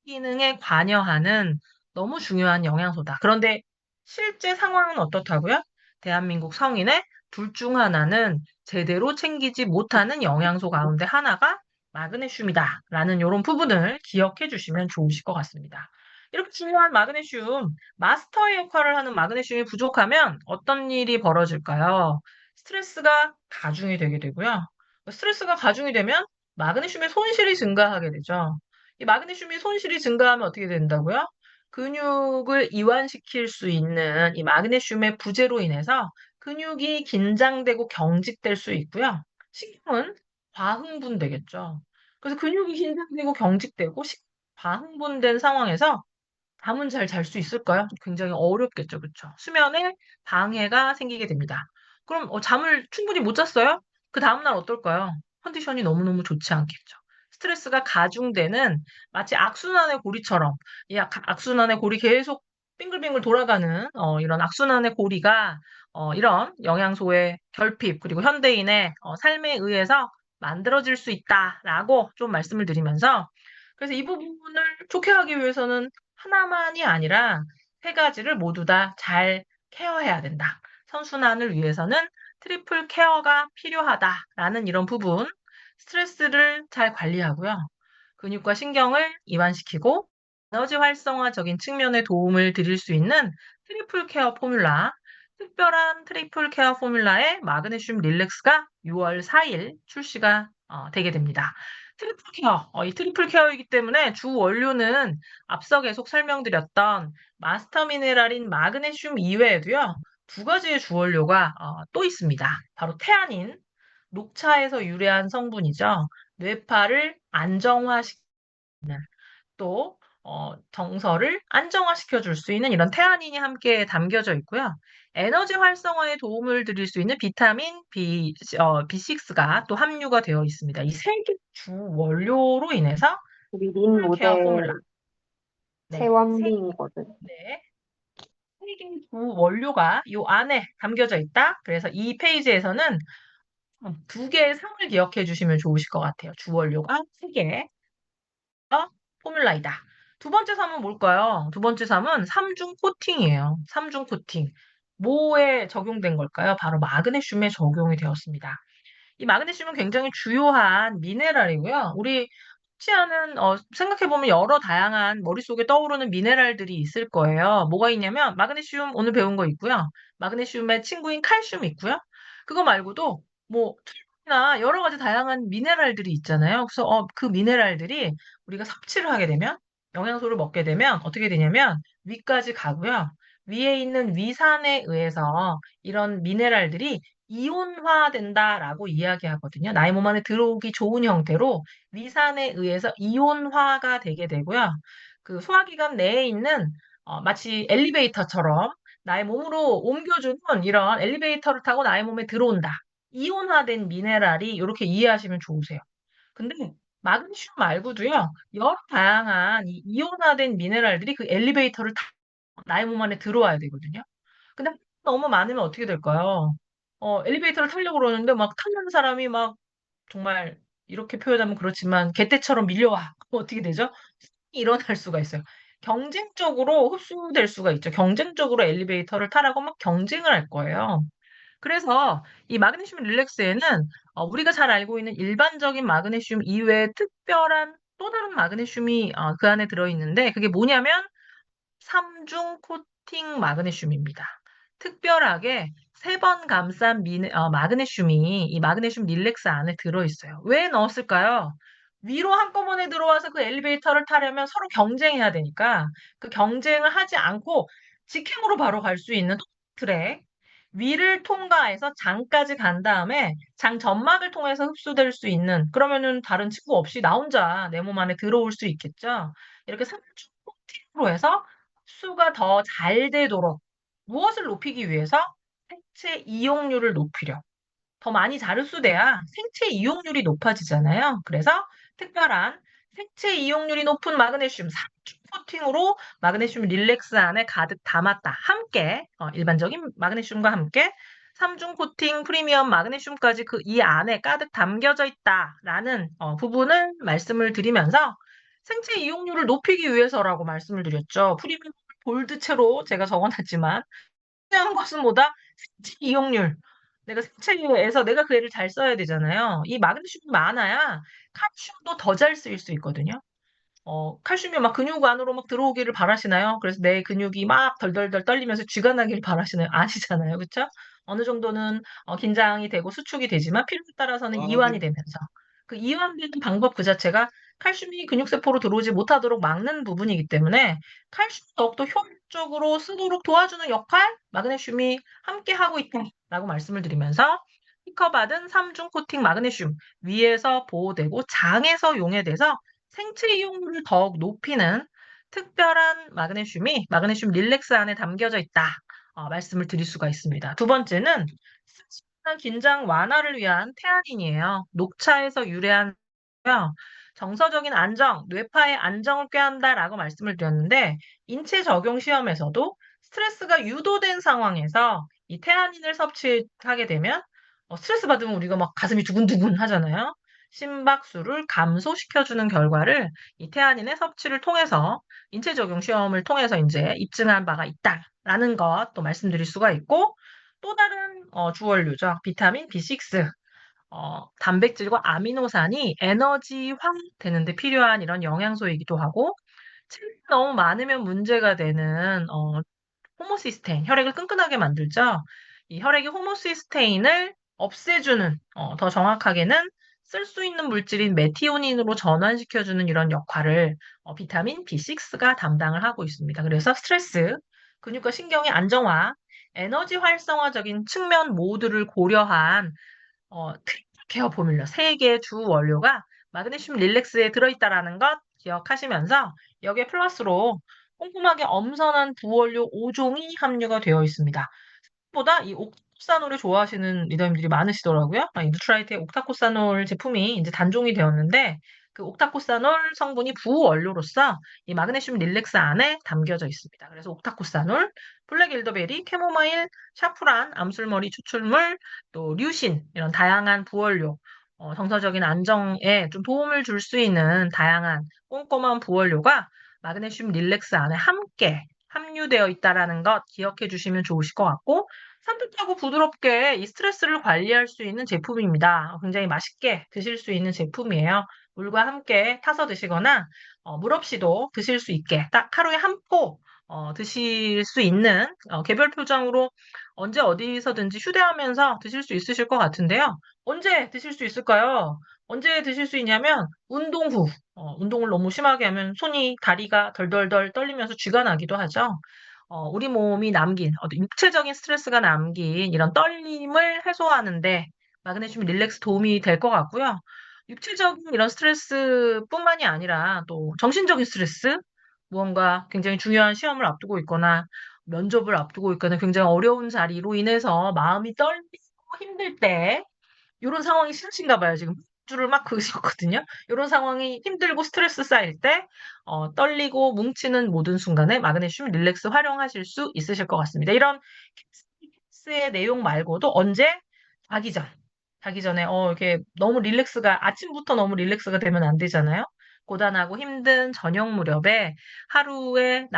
Speaker 1: 기능에 관여하는 너무 중요한 영양소다. 그런데 실제 상황은 어떻다고요? 대한민국 성인의 둘 중 하나는 제대로 챙기지 못하는 영양소 가운데 하나가 마그네슘이다. 라는 이런 부분을 기억해 주시면 좋으실 것 같습니다. 이렇게 중요한 마그네슘, 마스터의 역할을 하는 마그네슘이 부족하면 어떤 일이 벌어질까요? 스트레스가 가중이 되게 되고요. 스트레스가 가중이 되면 마그네슘의 손실이 증가하게 되죠. 이 마그네슘이 손실이 증가하면 어떻게 된다고요? 근육을 이완시킬 수 있는 이 마그네슘의 부재로 인해서 근육이 긴장되고 경직될 수 있고요. 신경은 과흥분되겠죠. 그래서 근육이 긴장되고 경직되고 과흥분된 상황에서 잠은 잘 잘 수 있을까요? 굉장히 어렵겠죠. 그쵸? 수면에 방해가 생기게 됩니다. 그럼 잠을 충분히 못 잤어요? 그 다음날 어떨까요? 컨디션이 너무너무 좋지 않겠죠. 스트레스가 가중되는 마치 악순환의 고리처럼 이 악순환의 고리 계속 빙글빙글 돌아가는 이런 악순환의 고리가 이런 영양소의 결핍 그리고 현대인의 삶에 의해서 만들어질 수 있다라고 좀 말씀을 드리면서 그래서 이 부분을 좋게 하기 위해서는 하나만이 아니라 세 가지를 모두 다 잘 케어해야 된다. 선순환을 위해서는 트리플 케어가 필요하다라는 이런 부분, 스트레스를 잘 관리하고요. 근육과 신경을 이완시키고 에너지 활성화적인 측면에 도움을 드릴 수 있는 트리플 케어 포뮬라, 특별한 트리플 케어 포뮬라의 마그네슘 릴렉스가 6월 4일 출시가 되게 됩니다. 트리플 케어, 이 트리플 케어이기 때문에 주 원료는 앞서 계속 설명드렸던 마스터 미네랄인 마그네슘 이외에도요, 두 가지의 주 원료가 또 있습니다. 바로 태아닌, 녹차에서 유래한 성분이죠. 뇌파를 안정화시키는 또 정서를 안정화시켜 줄 수 있는 이런 태아닌이 함께 담겨져 있고요. 에너지 활성화에 도움을 드릴 수 있는 비타민 B6가 또 함유가 되어 있습니다. 이 세 개 주 원료로 인해서
Speaker 2: 우리 린
Speaker 1: 케어 포뮬라.
Speaker 2: 모델
Speaker 1: 네,
Speaker 2: 채원빈이거든.
Speaker 1: 네, 세 개 주 원료가 이 안에 담겨져 있다. 그래서 이 페이지에서는 두 개의 상을 기억해 주시면 좋으실 것 같아요. 주 원료가 세 개. 포뮬라이다. 두 번째 삶은 뭘까요? 두 번째 삶은 삼중 코팅이에요. 삼중 코팅. 뭐에 적용된 걸까요? 바로 마그네슘에 적용이 되었습니다. 이 마그네슘은 굉장히 주요한 미네랄이고요. 우리 치아는 생각해보면 여러 다양한 머릿속에 떠오르는 미네랄들이 있을 거예요. 뭐가 있냐면 마그네슘 오늘 배운 거 있고요. 마그네슘의 친구인 칼슘 있고요. 그거 말고도 뭐 나 여러 가지 다양한 미네랄들이 있잖아요. 그래서 그 미네랄들이 우리가 섭취를 하게 되면 영양소를 먹게 되면 어떻게 되냐면 위까지 가고요. 위에 있는 위산에 의해서 이런 미네랄들이 이온화된다라고 이야기하거든요. 나의 몸 안에 들어오기 좋은 형태로 위산에 의해서 이온화가 되게 되고요. 그 소화기관 내에 있는 마치 엘리베이터처럼 나의 몸으로 옮겨주는 이런 엘리베이터를 타고 나의 몸에 들어온다. 이온화된 미네랄이 이렇게 이해하시면 좋으세요. 근데 마그네슘 말고도요, 여러 다양한 이 이온화된 미네랄들이 그 엘리베이터를 타 나의 몸 안에 들어와야 되거든요. 근데 너무 많으면 어떻게 될까요? 엘리베이터를 타려고 그러는데 막 타는 사람이 막 정말 이렇게 표현하면 그렇지만 개떼처럼 밀려와. 그럼 어떻게 되죠? 일어날 수가 있어요. 경쟁적으로 흡수될 수가 있죠. 경쟁적으로 엘리베이터를 타라고 막 경쟁을 할 거예요. 그래서 이 마그네슘 릴렉스에는 우리가 잘 알고 있는 일반적인 마그네슘 이외에 특별한 또 다른 마그네슘이 그 안에 들어있는데 그게 뭐냐면 삼중 코팅 마그네슘입니다. 특별하게 세 번 감싼 마그네슘이 이 마그네슘 릴렉스 안에 들어있어요. 왜 넣었을까요? 위로 한꺼번에 들어와서 그 엘리베이터를 타려면 서로 경쟁해야 되니까 그 경쟁을 하지 않고 직행으로 바로 갈 수 있는 트랙 위를 통과해서 장까지 간 다음에 장 점막을 통해서 흡수될 수 있는 그러면은 다른 친구 없이 나 혼자 내 몸 안에 들어올 수 있겠죠. 이렇게 삼중 코팅으로 해서 흡수가 더 잘 되도록 무엇을 높이기 위해서? 생체 이용률을 높이려. 더 많이 잘 흡수돼야 생체 이용률이 높아지잖아요. 그래서 특별한 생체 이용률이 높은 마그네슘 3중 코팅으로 마그네슘 릴렉스 안에 가득 담았다. 함께 일반적인 마그네슘과 함께 3중 코팅 프리미엄 마그네슘까지 그 이 안에 가득 담겨져 있다라는 부분을 말씀을 드리면서 생체 이용률을 높이기 위해서라고 말씀을 드렸죠. 프리미엄 볼드체로 제가 적어놨지만 중요한 것은 뭐다? 생체 이용률. 내가 생체에서 내가 그 애를 잘 써야 되잖아요. 이 마그네슘이 많아야 칼슘도 더 잘 쓰일 수 있거든요. 칼슘이 막 근육 안으로 막 들어오기를 바라시나요? 그래서 내 근육이 막 덜덜덜 떨리면서 쥐가 나기를 바라시나요? 아니잖아요. 그쵸? 어느 정도는 긴장이 되고 수축이 되지만 필요에 따라서는 이완이 되면서 그 이완되는 방법 그 자체가 칼슘이 근육세포로 들어오지 못하도록 막는 부분이기 때문에 칼슘 더욱더 효율적으로 쓰도록 도와주는 역할 마그네슘이 함께 하고 있다라고 말씀을 드리면서 특허받은 3중 코팅 마그네슘 위에서 보호되고 장에서 용해돼서 생체 이용률을 더욱 높이는 특별한 마그네슘이 마그네슘 릴렉스 안에 담겨져 있다. 말씀을 드릴 수가 있습니다. 두 번째는 스트레스나 긴장 완화를 위한 태아닌이에요. 녹차에서 유래한 정서적인 안정, 뇌파의 안정을 꾀한다라고 말씀을 드렸는데 인체 적용 시험에서도 스트레스가 유도된 상황에서 이 태아닌을 섭취하게 되면 스트레스 받으면 우리가 막 가슴이 두근두근 하잖아요. 심박수를 감소시켜주는 결과를 이 태아닌의 섭취를 통해서 인체 적용 시험을 통해서 이제 입증한 바가 있다라는 것도 말씀드릴 수가 있고 또 다른 주원료죠. 비타민 B6, 단백질과 아미노산이 에너지화 되는데 필요한 이런 영양소이기도 하고 체력이 너무 많으면 문제가 되는 호모시스테인, 혈액을 끈끈하게 만들죠. 이 혈액의 호모시스테인을 없애주는, 더 정확하게는 쓸 수 있는 물질인 메티오닌으로 전환시켜주는 이런 역할을 비타민 B6가 담당을 하고 있습니다. 그래서 스트레스, 근육과 신경의 안정화, 에너지 활성화적인 측면 모두를 고려한 트리플 케어 포뮬러 세 개의 주 원료가 마그네슘 릴렉스에 들어있다라는 것 기억하시면서 여기에 플러스로 꼼꼼하게 엄선한 부원료 5종이 함유가 되어 있습니다. 보다 이 옥타코사놀을 좋아하시는 리더님들이 많으시더라고요. 이 누트라이트의 옥타코사놀 제품이 이제 단종이 되었는데 그 옥타코사놀 성분이 부원료로서 이 마그네슘 릴렉스 안에 담겨져 있습니다. 그래서 옥타코사놀, 블랙 엘더베리, 캐모마일, 샤프란, 암술머리 추출물, 또 류신 이런 다양한 부원료, 정서적인 안정에 좀 도움을 줄 수 있는 다양한 꼼꼼한 부원료가 마그네슘 릴렉스 안에 함께 함유되어 있다라는 것 기억해 주시면 좋으실 것 같고, 산뜻하고 부드럽게 이 스트레스를 관리할 수 있는 제품입니다. 굉장히 맛있게 드실 수 있는 제품이에요. 물과 함께 타서 드시거나 물 없이도 드실 수 있게 딱 하루에 한 포 드실 수 있는 개별 표정으로 언제 어디서든지 휴대하면서 드실 수 있으실 것 같은데요. 언제 드실 수 있을까요? 언제 드실 수 있냐면 운동 후. 운동을 너무 심하게 하면 손이 다리가 덜덜덜 떨리면서 쥐가 나기도 하죠. 우리 몸이 남긴 어떤 육체적인 스트레스가 남긴 이런 떨림을 해소하는데 마그네슘 릴렉스 도움이 될 것 같고요. 육체적인 이런 스트레스뿐만이 아니라 또 정신적인 스트레스, 무언가 굉장히 중요한 시험을 앞두고 있거나 면접을 앞두고 있거나 굉장히 어려운 자리로 인해서 마음이 떨리고 힘들 때 요런 상황이 싫으신가 봐요. 지금 줄을 막 그으셨거든요. 요런 상황이 힘들고 스트레스 쌓일 때 떨리고 뭉치는 모든 순간에 마그네슘 릴렉스 활용하실 수 있으실 것 같습니다. 이런 캡스의 내용 말고도 언제? 자기 전. 자기 전에 이렇게 너무 릴렉스가 아침부터 너무 릴렉스가 되면 안 되잖아요. 고단하고 힘든 저녁 무렵에 하루에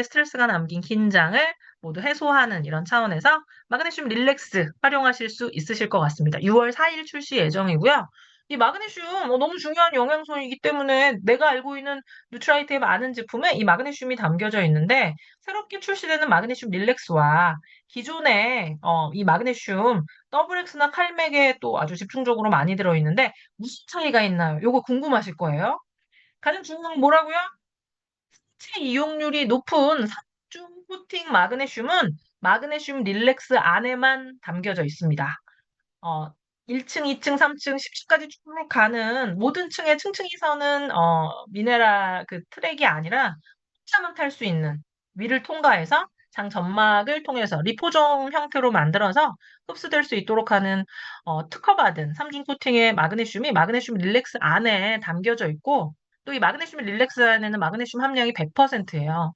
Speaker 1: 스트레스가 남긴 긴장을 모두 해소하는 이런 차원에서 마그네슘 릴렉스 활용하실 수 있으실 것 같습니다. 6월 4일 출시 예정이고요. 이 마그네슘 너무 중요한 영양소이기 때문에 내가 알고 있는 누트라이트의 많은 제품에 이 마그네슘이 담겨져 있는데 새롭게 출시되는 마그네슘 릴렉스와 기존의 이 마그네슘 더블엑스나 칼맥에 또 아주 집중적으로 많이 들어있는데 무슨 차이가 있나요? 요거 궁금하실 거예요. 가장 중요한 건 뭐라고요? 체 이용률이 높은 삼중 코팅 마그네슘은 마그네슘 릴렉스 안에만 담겨져 있습니다. 어, 1층, 2층, 3층, 10층까지 쭉 가는 모든 층의 층층이서는 미네랄 그 트랙이 아니라 혼자만 탈 수 있는 위를 통과해서 장 점막을 통해서 리포종 형태로 만들어서 흡수될 수 있도록 하는 특허받은 삼중 코팅의 마그네슘이 마그네슘 릴렉스 안에 담겨져 있고 또 이 마그네슘 릴렉스 안에는 마그네슘 함량이 100%예요.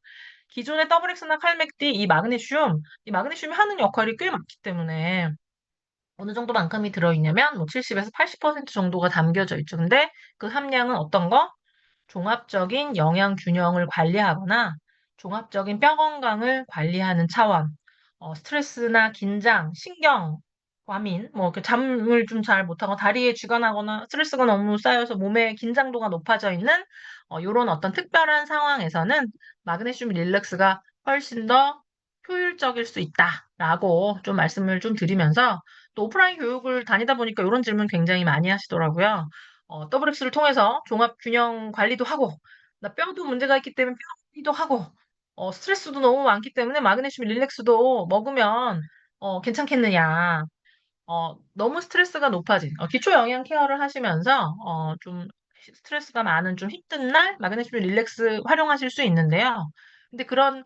Speaker 1: 기존의 더블엑스나 칼맥디 이 마그네슘이 하는 역할이 꽤 많기 때문에 어느 정도만큼이 들어있냐면 뭐 70에서 80% 정도가 담겨져 있죠. 근데 그 함량은 어떤 거? 종합적인 영양 균형을 관리하거나 종합적인 뼈 건강을 관리하는 차원, 스트레스나 긴장, 신경, 과민, 뭐 이렇게 잠을 좀 잘 못하고 다리에 쥐가 나거나 스트레스가 너무 쌓여서 몸의 긴장도가 높아져 있는 이런 어떤 특별한 상황에서는 마그네슘 릴렉스가 훨씬 더 효율적일 수 있다라고 좀 말씀을 좀 드리면서 또 오프라인 교육을 다니다 보니까 이런 질문 굉장히 많이 하시더라고요. WX를 통해서 종합 균형 관리도 하고, 나 뼈도 문제가 있기 때문에 뼈 관리도 하고, 스트레스도 너무 많기 때문에 마그네슘 릴렉스도 먹으면 괜찮겠느냐. 너무 스트레스가 높아진, 기초 영양 케어를 하시면서, 좀 스트레스가 많은 좀 힘든 날, 마그네슘 릴렉스 활용하실 수 있는데요. 근데 그런,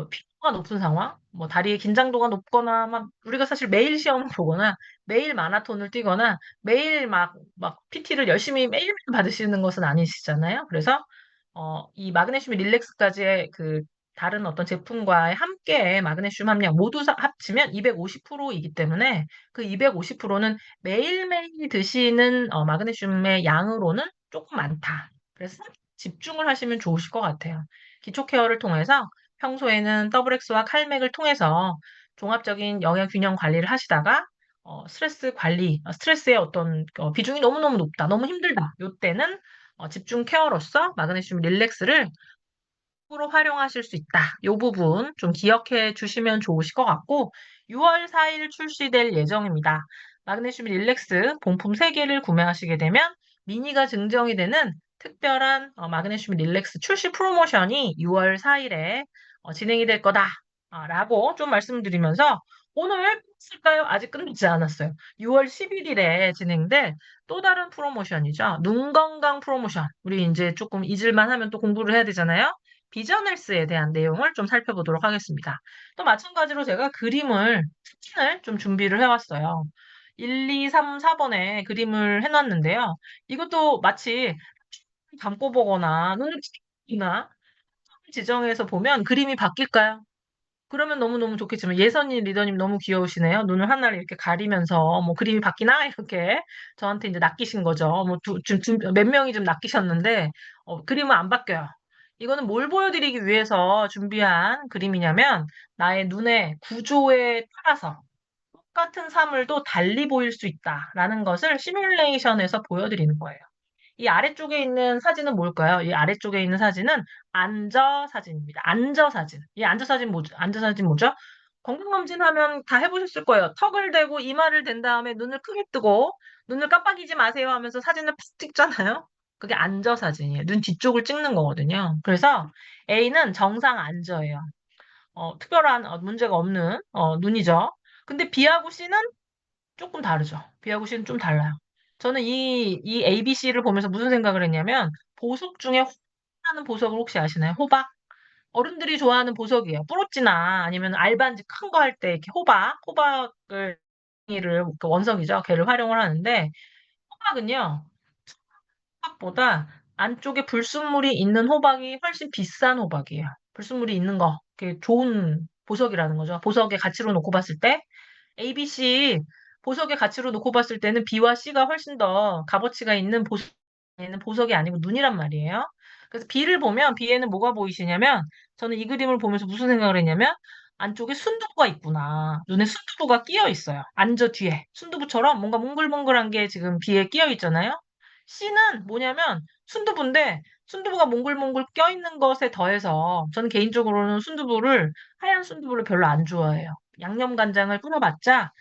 Speaker 1: 피로가 높은 상황, 뭐, 다리의 긴장도가 높거나, 막, 우리가 사실 매일 시험을 보거나, 매일 마라톤을 뛰거나, 매일 막, PT를 열심히 매일 받으시는 것은 아니시잖아요. 그래서, 이 마그네슘 릴렉스까지의 그, 다른 어떤 제품과 함께 마그네슘 함량 모두 합치면 250%이기 때문에 그 250%는 매일매일 드시는 마그네슘의 양으로는 조금 많다. 그래서 집중을 하시면 좋으실 것 같아요. 기초 케어를 통해서 평소에는 더블엑스와 칼맥을 통해서 종합적인 영양 균형 관리를 하시다가 스트레스 관리, 스트레스의 어떤 비중이 너무너무 높다, 너무 힘들다. 요때는 집중 케어로서 마그네슘 릴렉스를 으로 활용하실 수 있다. 요 부분 좀 기억해 주시면 좋으실 것 같고 6월 4일 출시될 예정입니다. 마그네슘 릴렉스 본품 3개를 구매하시게 되면 미니가 증정이 되는 특별한 마그네슘 릴렉스 출시 프로모션이 6월 4일에 진행이 될 거다. 라고 좀 말씀드리면서 오늘 쓸까요? 아직 끝나지 않았어요. 6월 11일에 진행될 또 다른 프로모션이죠. 눈 건강 프로모션. 우리 이제 조금 잊을만 하면 또 공부를 해야 되잖아요. 비전 헬스에 대한 내용을 좀 살펴보도록 하겠습니다. 또 마찬가지로 제가 사진을 좀 준비를 해왔어요. 1, 2, 3, 4번에 그림을 해놨는데요. 이것도 마치 감고 보거나 눈을 찌나 지정해서 보면 그림이 바뀔까요? 그러면 너무너무 좋겠지만 예선님 리더님 너무 귀여우시네요. 눈을 하나를 이렇게 가리면서 뭐 그림이 바뀌나 이렇게 저한테 이제 낚이신 거죠. 뭐 몇 명이 좀 낚이셨는데 그림은 안 바뀌어요. 이거는 뭘 보여드리기 위해서 준비한 그림이냐면 나의 눈의 구조에 따라서 똑같은 사물도 달리 보일 수 있다라는 것을 시뮬레이션에서 보여드리는 거예요. 이 아래쪽에 있는 사진은 뭘까요? 이 아래쪽에 있는 사진은 앉아 사진입니다. 앉아 사진. 이 앉아 사진 뭐죠? 앉아 사진 뭐죠? 건강검진하면 다 해보셨을 거예요. 턱을 대고 이마를 댄 다음에 눈을 크게 뜨고 눈을 깜빡이지 마세요 하면서 사진을 팍 찍잖아요. 그게 앉아 사진이에요. 눈 뒤쪽을 찍는 거거든요. 그래서 A는 정상 앉아예요. 특별한 문제가 없는 눈이죠. 근데 B하고 C는 조금 다르죠. B하고 C는 좀 달라요. 저는 이 ABC를 보면서 무슨 생각을 했냐면, 보석 중에 호박하는 보석을 혹시 아시나요? 호박? 어른들이 좋아하는 보석이에요. 뿌로찌나 아니면 알반지 큰 거 할 때 이렇게 호박을, 그 원석이죠. 걔를 활용을 하는데, 호박은요, 호박보다 안쪽에 불순물이 있는 호박이 훨씬 비싼 호박이에요. 불순물이 있는 거. 그게 좋은 보석이라는 거죠. 보석의 가치로 놓고 봤을 때. ABC 보석의 가치로 놓고 봤을 때는 B와 C가 훨씬 더 값어치가 있는 보석이 아니고 눈이란 말이에요. 그래서 B를 보면 B에는 뭐가 보이시냐면 저는 이 그림을 보면서 무슨 생각을 했냐면 안쪽에 순두부가 있구나. 눈에 순두부가 끼어 있어요. 앉아 뒤에. 순두부처럼 뭔가 몽글몽글한 게 지금 B에 끼어 있잖아요. C는 뭐냐면 순두부인데 순두부가 몽글몽글 껴있는 것에 더해서 저는 개인적으로는 하얀 순두부를 별로 안 좋아해요. 양념간장을 뿌려봤자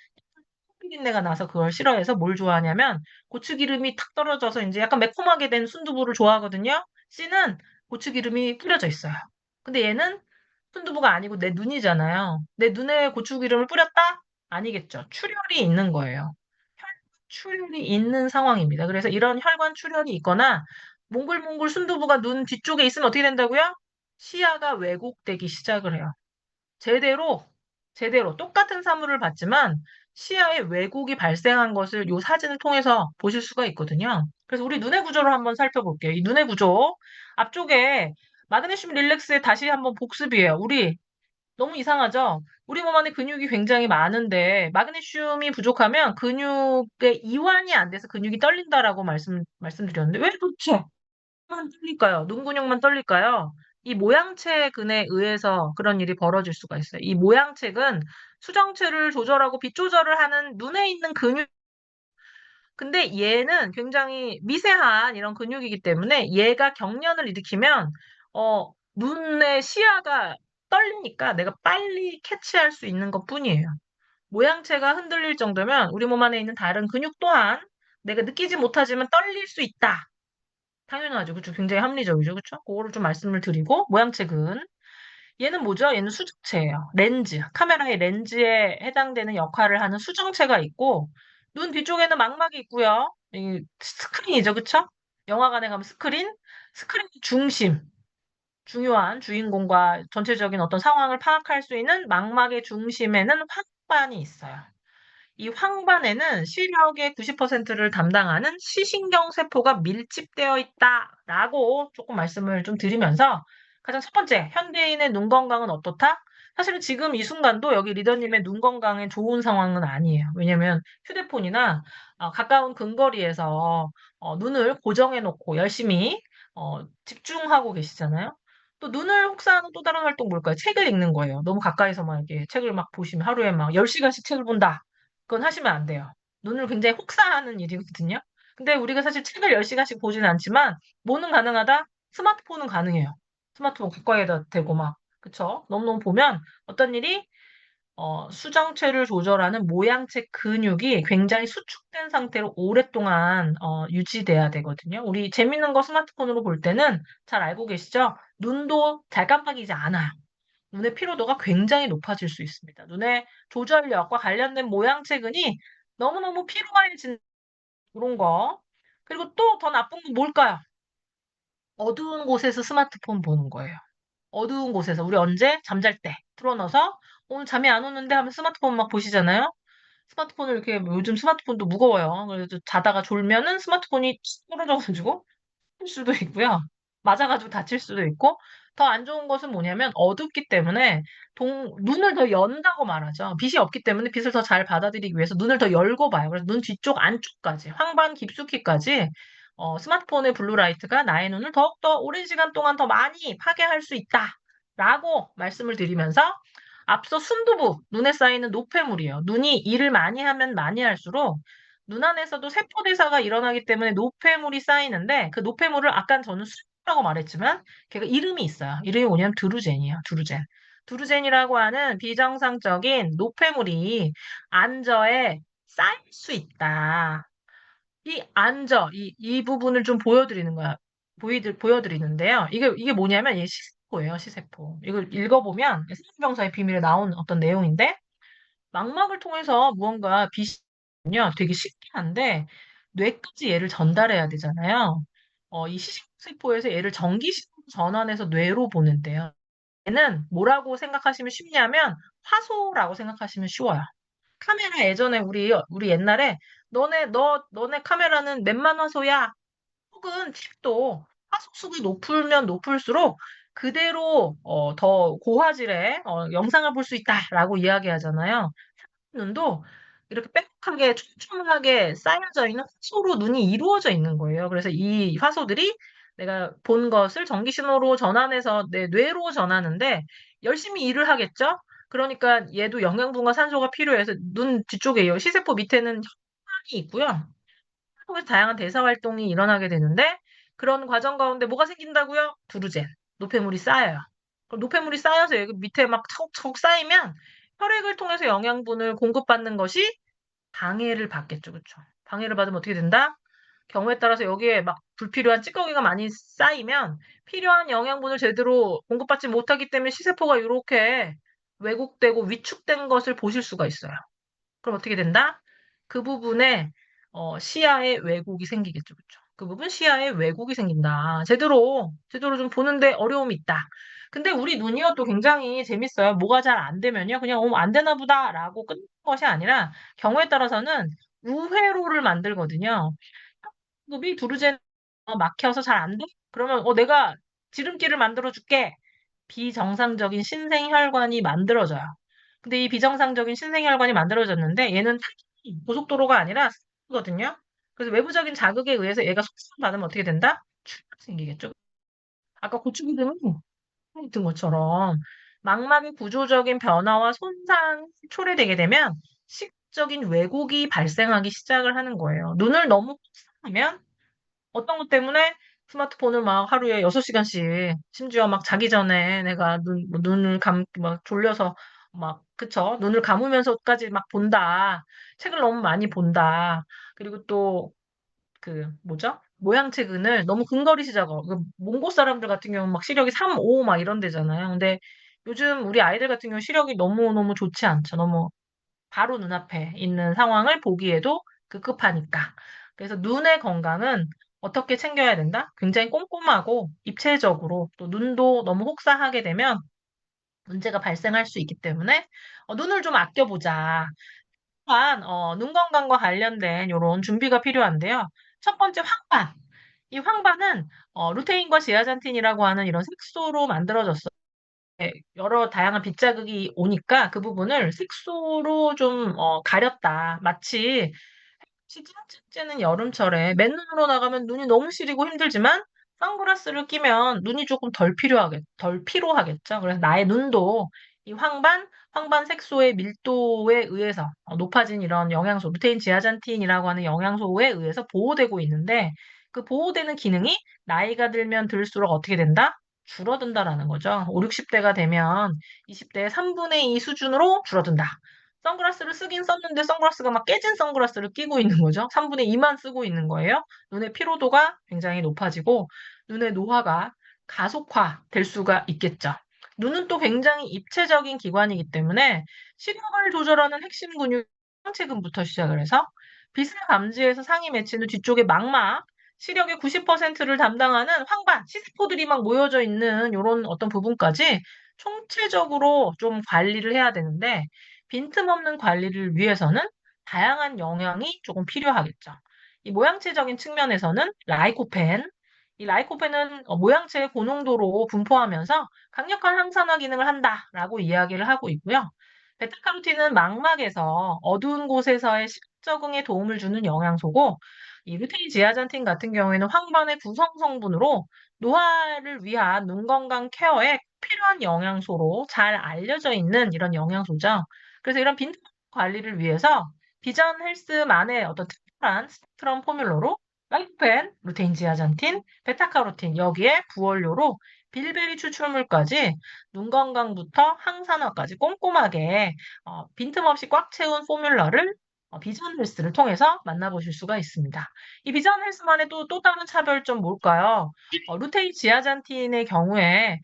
Speaker 1: 비린내가 나서 그걸 싫어해서 뭘 좋아하냐면 고추기름이 탁 떨어져서 이제 약간 매콤하게 된 순두부를 좋아하거든요. C는 고추기름이 뿌려져 있어요. 근데 얘는 순두부가 아니고 내 눈이잖아요. 내 눈에 고추기름을 뿌렸다? 아니겠죠. 출혈이 있는 거예요. 출혈이 있는 상황입니다. 그래서 이런 혈관 출혈이 있거나 몽글몽글 순두부가 눈 뒤쪽에 있으면 어떻게 된다고요? 시야가 왜곡되기 시작을 해요. 제대로, 제대로 똑같은 사물을 봤지만 시야에 왜곡이 발생한 것을 이 사진을 통해서 보실 수가 있거든요. 그래서 우리 눈의 구조를 한번 살펴볼게요. 이 눈의 구조. 앞쪽에 마그네슘 릴렉스에 다시 한번 복습이에요. 우리 너무 이상하죠? 우리 몸 안에 근육이 굉장히 많은데 마그네슘이 부족하면 근육의 이완이 안 돼서 근육이 떨린다라고 말씀드렸는데 왜 도대체 만 떨릴까요? 눈 근육만 떨릴까요? 이 모양체근에 의해서 그런 일이 벌어질 수가 있어요. 이 모양체근 수정체를 조절하고 빛 조절을 하는 눈에 있는 근육. 근데 얘는 굉장히 미세한 이런 근육이기 때문에 얘가 경련을 일으키면 눈의 시야가 떨리니까 내가 빨리 캐치할 수 있는 것뿐이에요. 모양체가 흔들릴 정도면 우리 몸 안에 있는 다른 근육 또한 내가 느끼지 못하지만 떨릴 수 있다. 당연하죠. 그쵸? 굉장히 합리적이죠. 그쵸? 그거를 좀 말씀을 드리고, 모양책은. 얘는 뭐죠? 얘는 수정체예요. 렌즈. 카메라의 렌즈에 해당되는 역할을 하는 수정체가 있고, 눈 뒤쪽에는 망막이 있고요. 이 스크린이죠. 그쵸? 영화관에 가면 스크린 중심. 중요한 주인공과 전체적인 어떤 상황을 파악할 수 있는 망막의 중심에는 황반이 있어요. 이 황반에는 시력의 90%를 담당하는 시신경 세포가 밀집되어 있다라고 조금 말씀을 좀 드리면서 가장 첫 번째, 현대인의 눈 건강은 어떻다? 사실은 지금 이 순간도 여기 리더님의 눈 건강에 좋은 상황은 아니에요. 왜냐면 휴대폰이나 가까운 근거리에서 눈을 고정해 놓고 열심히 집중하고 계시잖아요. 또 눈을 혹사하는 또 다른 활동 뭘까요? 책을 읽는 거예요. 너무 가까이서만 이렇게 책을 막 보시면 하루에 막 10시간씩 책을 본다. 그건 하시면 안 돼요. 눈을 굉장히 혹사하는 일이거든요. 근데 우리가 사실 책을 10시간씩 보지는 않지만, 뭐는 가능하다? 스마트폰은 가능해요. 스마트폰 가까이에다 대고 막, 그쵸? 너무너무 보면 어떤 일이, 수정체를 조절하는 모양체 근육이 굉장히 수축된 상태로 오랫동안, 유지돼야 되거든요. 우리 재밌는 거 스마트폰으로 볼 때는 잘 알고 계시죠? 눈도 잘 깜빡이지 않아요. 눈의 피로도가 굉장히 높아질 수 있습니다. 눈의 조절력과 관련된 모양체근이 너무너무 피로해진 그런 거. 그리고 또 더 나쁜 건 뭘까요? 어두운 곳에서 스마트폰 보는 거예요. 어두운 곳에서 우리 언제? 잠잘 때 틀어놔서 오늘 잠이 안 오는데 하면 스마트폰 막 보시잖아요. 스마트폰을 이렇게 요즘 스마트폰도 무거워요. 그래서 자다가 졸면은 스마트폰이 툭 떨어져가지고 칠 수도 있고요. 맞아가지고 다칠 수도 있고 더 안 좋은 것은 뭐냐면 어둡기 때문에 눈을 더 연다고 말하죠. 빛이 없기 때문에 빛을 더 잘 받아들이기 위해서 눈을 더 열고 봐요. 그래서 눈 뒤쪽 안쪽까지 황반 깊숙이까지 스마트폰의 블루라이트가 나의 눈을 더욱더 오랜 시간 동안 더 많이 파괴할 수 있다라고 말씀을 드리면서 앞서 순두부, 눈에 쌓이는 노폐물이에요. 눈이 일을 많이 하면 많이 할수록 눈 안에서도 세포대사가 일어나기 때문에 노폐물이 쌓이는데 그 노폐물을 아까 저는 수라고 말했지만 걔가 이름이 있어요. 이름이 뭐냐면 드루젠이에요. 드루젠. 드루젠이라고 하는 비정상적인 노폐물이 안저에 쌓일 수 있다. 이 부분을 좀 보여드리는 거야. 보여드리는데요. 이게 뭐냐면, 이게 시세포예요, 시세포. 이걸 읽어보면, 세균병사의 비밀에 나온 어떤 내용인데, 망막을 통해서 무언가 빛이요, 되게 신기한데, 뇌까지 얘를 전달해야 되잖아요. 이 시세포에서 얘를 전기신호 전환해서 뇌로 보는데요. 얘는 뭐라고 생각하시면 쉽냐면, 화소라고 생각하시면 쉬워요. 카메라 예전에 우리 옛날에 너네 카메라는 몇만 화소야? 혹은 칩도 화소수가 높으면 높을수록 그대로 더 고화질의 영상을 볼 수 있다라고 이야기하잖아요. 눈도 이렇게 빽빽하게 촘촘하게 쌓여져 있는 화소로 눈이 이루어져 있는 거예요. 그래서 이 화소들이 내가 본 것을 전기 신호로 전환해서 내 뇌로 전하는데 열심히 일을 하겠죠? 그러니까 얘도 영양분과 산소가 필요해서 눈 뒤쪽에 시세포 밑에는 혈관이 있고요. 통해서 다양한 대사 활동이 일어나게 되는데 그런 과정 가운데 뭐가 생긴다고요? 두루젠, 노폐물이 쌓여요. 그럼 노폐물이 쌓여서 여기 밑에 막 차곡차곡 쌓이면 혈액을 통해서 영양분을 공급받는 것이 방해를 받겠죠. 그렇죠? 방해를 받으면 어떻게 된다? 경우에 따라서 여기에 막 불필요한 찌꺼기가 많이 쌓이면 필요한 영양분을 제대로 공급받지 못하기 때문에 시세포가 이렇게 왜곡되고 위축된 것을 보실 수가 있어요. 그럼 어떻게 된다? 그 부분에 시야에 왜곡이 생기겠죠. 그쵸? 그 부분 시야에 왜곡이 생긴다. 제대로 좀 보는데 어려움이 있다. 근데 우리 눈이요 또 굉장히 재밌어요. 뭐가 잘 안 되면요. 그냥 안 되나 보다라고 끝는 것이 아니라 경우에 따라서는 우회로를 만들거든요. 급이 두루젠 막혀서 잘 안 돼? 그러면 내가 지름길을 만들어 줄게. 비정상적인 신생혈관이 만들어져요. 근데 이 비정상적인 신생혈관이 만들어졌는데 얘는 고속도로가 아니라 거든요. 그래서 외부적인 자극에 의해서 얘가 속성받으면 어떻게 된다? 출혈 생기겠죠. 아까 고추기름은 든 것처럼 망막의 구조적인 변화와 손상 초래되게 되면 시각적인 왜곡이 발생하기 시작을 하는 거예요. 눈을 너무 하면 어떤 것 때문에 스마트폰을 막 하루에 6시간씩, 심지어 막 자기 전에 내가 눈을 막 졸려서 막, 그쵸? 눈을 감으면서까지 막 본다. 책을 너무 많이 본다. 그리고 또, 뭐죠? 모양책을 너무 근거리시자고. 몽고 사람들 같은 경우는 막 시력이 3, 5 막 이런 데잖아요. 근데 요즘 우리 아이들 같은 경우 시력이 너무너무 좋지 않죠. 너무 바로 눈앞에 있는 상황을 보기에도 급급하니까. 그래서 눈의 건강은 어떻게 챙겨야 된다? 굉장히 꼼꼼하고 입체적으로 또 눈도 너무 혹사하게 되면 문제가 발생할 수 있기 때문에 눈을 좀 아껴보자. 또한 눈 건강과 관련된 이런 준비가 필요한데요. 첫 번째 황반. 이 황반은 루테인과 제아잔틴이라고 하는 이런 색소로 만들어졌어요. 여러 다양한 빗자극이 오니까 그 부분을 색소로 좀 가렸다. 마치 찌는 여름철에 맨눈으로 나가면 눈이 너무 시리고 힘들지만 선글라스를 끼면 눈이 조금 덜 피로하겠죠. 그래서 나의 눈도 이 황반 색소의 밀도에 의해서 높아진 이런 영양소, 루테인 지아잔틴이라고 하는 영양소에 의해서 보호되고 있는데 그 보호되는 기능이 나이가 들면 들수록 어떻게 된다? 줄어든다라는 거죠. 5, 60대가 되면 20대의 3분의 2 수준으로 줄어든다. 선글라스를 쓰긴 썼는데 선글라스가 막 깨진 선글라스를 끼고 있는 거죠. 3분의 2만 쓰고 있는 거예요. 눈의 피로도가 굉장히 높아지고 눈의 노화가 가속화될 수가 있겠죠. 눈은 또 굉장히 입체적인 기관이기 때문에 시력을 조절하는 핵심 근육 상체근부터 시작을 해서 빛을 감지해서 상위 매치는 뒤쪽에 망막, 시력의 90%를 담당하는 황반, 시스포들이 막 모여져 있는 이런 어떤 부분까지 총체적으로 좀 관리를 해야 되는데 빈틈없는 관리를 위해서는 다양한 영양이 조금 필요하겠죠. 이 모양체적인 측면에서는 라이코펜, 이 라이코펜은 모양체의 고농도로 분포하면서 강력한 항산화 기능을 한다라고 이야기를 하고 있고요. 베타카로틴은 망막에서 어두운 곳에서의 시각 적응에 도움을 주는 영양소고, 이 루테인 지아잔틴 같은 경우에는 황반의 구성 성분으로 노화를 위한 눈 건강 케어에 필요한 영양소로 잘 알려져 있는 이런 영양소죠. 그래서 이런 빈틈 관리를 위해서 비전 헬스만의 어떤 특별한 스펙트럼 포뮬러로 라이코펜, 루테인 지아잔틴, 베타카로틴 여기에 부원료로 빌베리 추출물까지 눈 건강부터 항산화까지 꼼꼼하게 빈틈없이 꽉 채운 포뮬러를 비전 헬스를 통해서 만나보실 수가 있습니다. 이 비전 헬스만의 또 다른 차별점 뭘까요? 루테인 지아잔틴의 경우에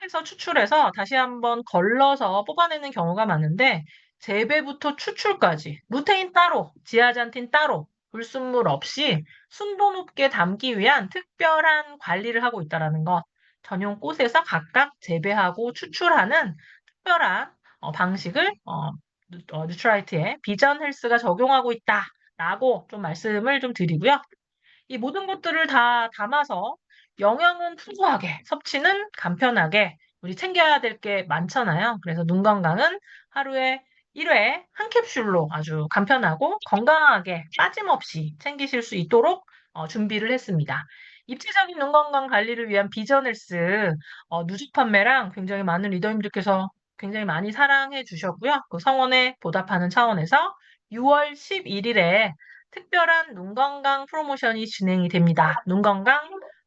Speaker 1: 해서 추출해서 다시 한번 걸러서 뽑아내는 경우가 많은데 재배부터 추출까지 루테인 따로, 지아잔틴 따로, 불순물 없이 순도 높게 담기 위한 특별한 관리를 하고 있다는 것. 전용 꽃에서 각각 재배하고 추출하는 특별한 방식을 뉴트라이트의 비전 헬스가 적용하고 있다라고 좀 말씀을 좀 드리고요. 이 모든 것들을 다 담아서 영양은 풍부하게, 섭취는 간편하게 우리 챙겨야 될 게 많잖아요. 그래서 눈 건강은 하루에 1회 한 캡슐로 아주 간편하고 건강하게 빠짐없이 챙기실 수 있도록 준비를 했습니다. 입체적인 눈 건강 관리를 위한 비전헬스 누적 판매랑 굉장히 많은 리더님들께서 굉장히 많이 사랑해 주셨고요. 그 성원에 보답하는 차원에서 6월 11일에 특별한 눈 건강 프로모션이 진행이 됩니다. 눈 건강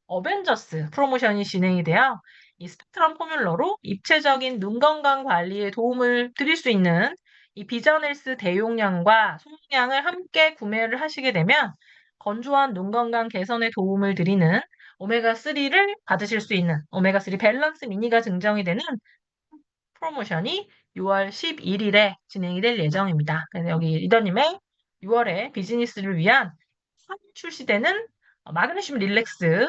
Speaker 1: 어벤져스 프로모션이 진행이 돼요. 이 스펙트럼 포뮬러로 입체적인 눈 건강 관리에 도움을 드릴 수 있는 이 비전헬스 대용량과 소량을 함께 구매를 하시게 되면 건조한 눈 건강 개선에 도움을 드리는 오메가3를 받으실 수 있는 오메가3 밸런스 미니가 증정이 되는 프로모션이 6월 11일에 진행이 될 예정입니다. 그래서 여기 리더님의 6월에 비즈니스를 위한 출시되는 마그네슘 릴렉스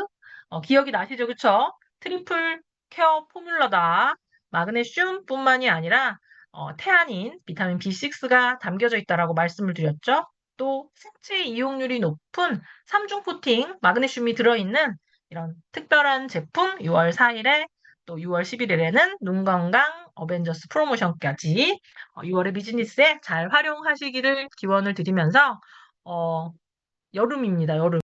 Speaker 1: 기억이 나시죠? 그쵸? 트리플 케어 포뮬러다. 마그네슘뿐만이 아니라 태아닌, 비타민 B6가 담겨져 있다라고 말씀을 드렸죠. 또 생체 이용률이 높은 3중 코팅 마그네슘이 들어있는 이런 특별한 제품 6월 4일에 또 6월 11일에는 눈 건강 어벤져스 프로모션까지 6월의 비즈니스에 잘 활용하시기를 기원을 드리면서 어, 여름입니다. 여름.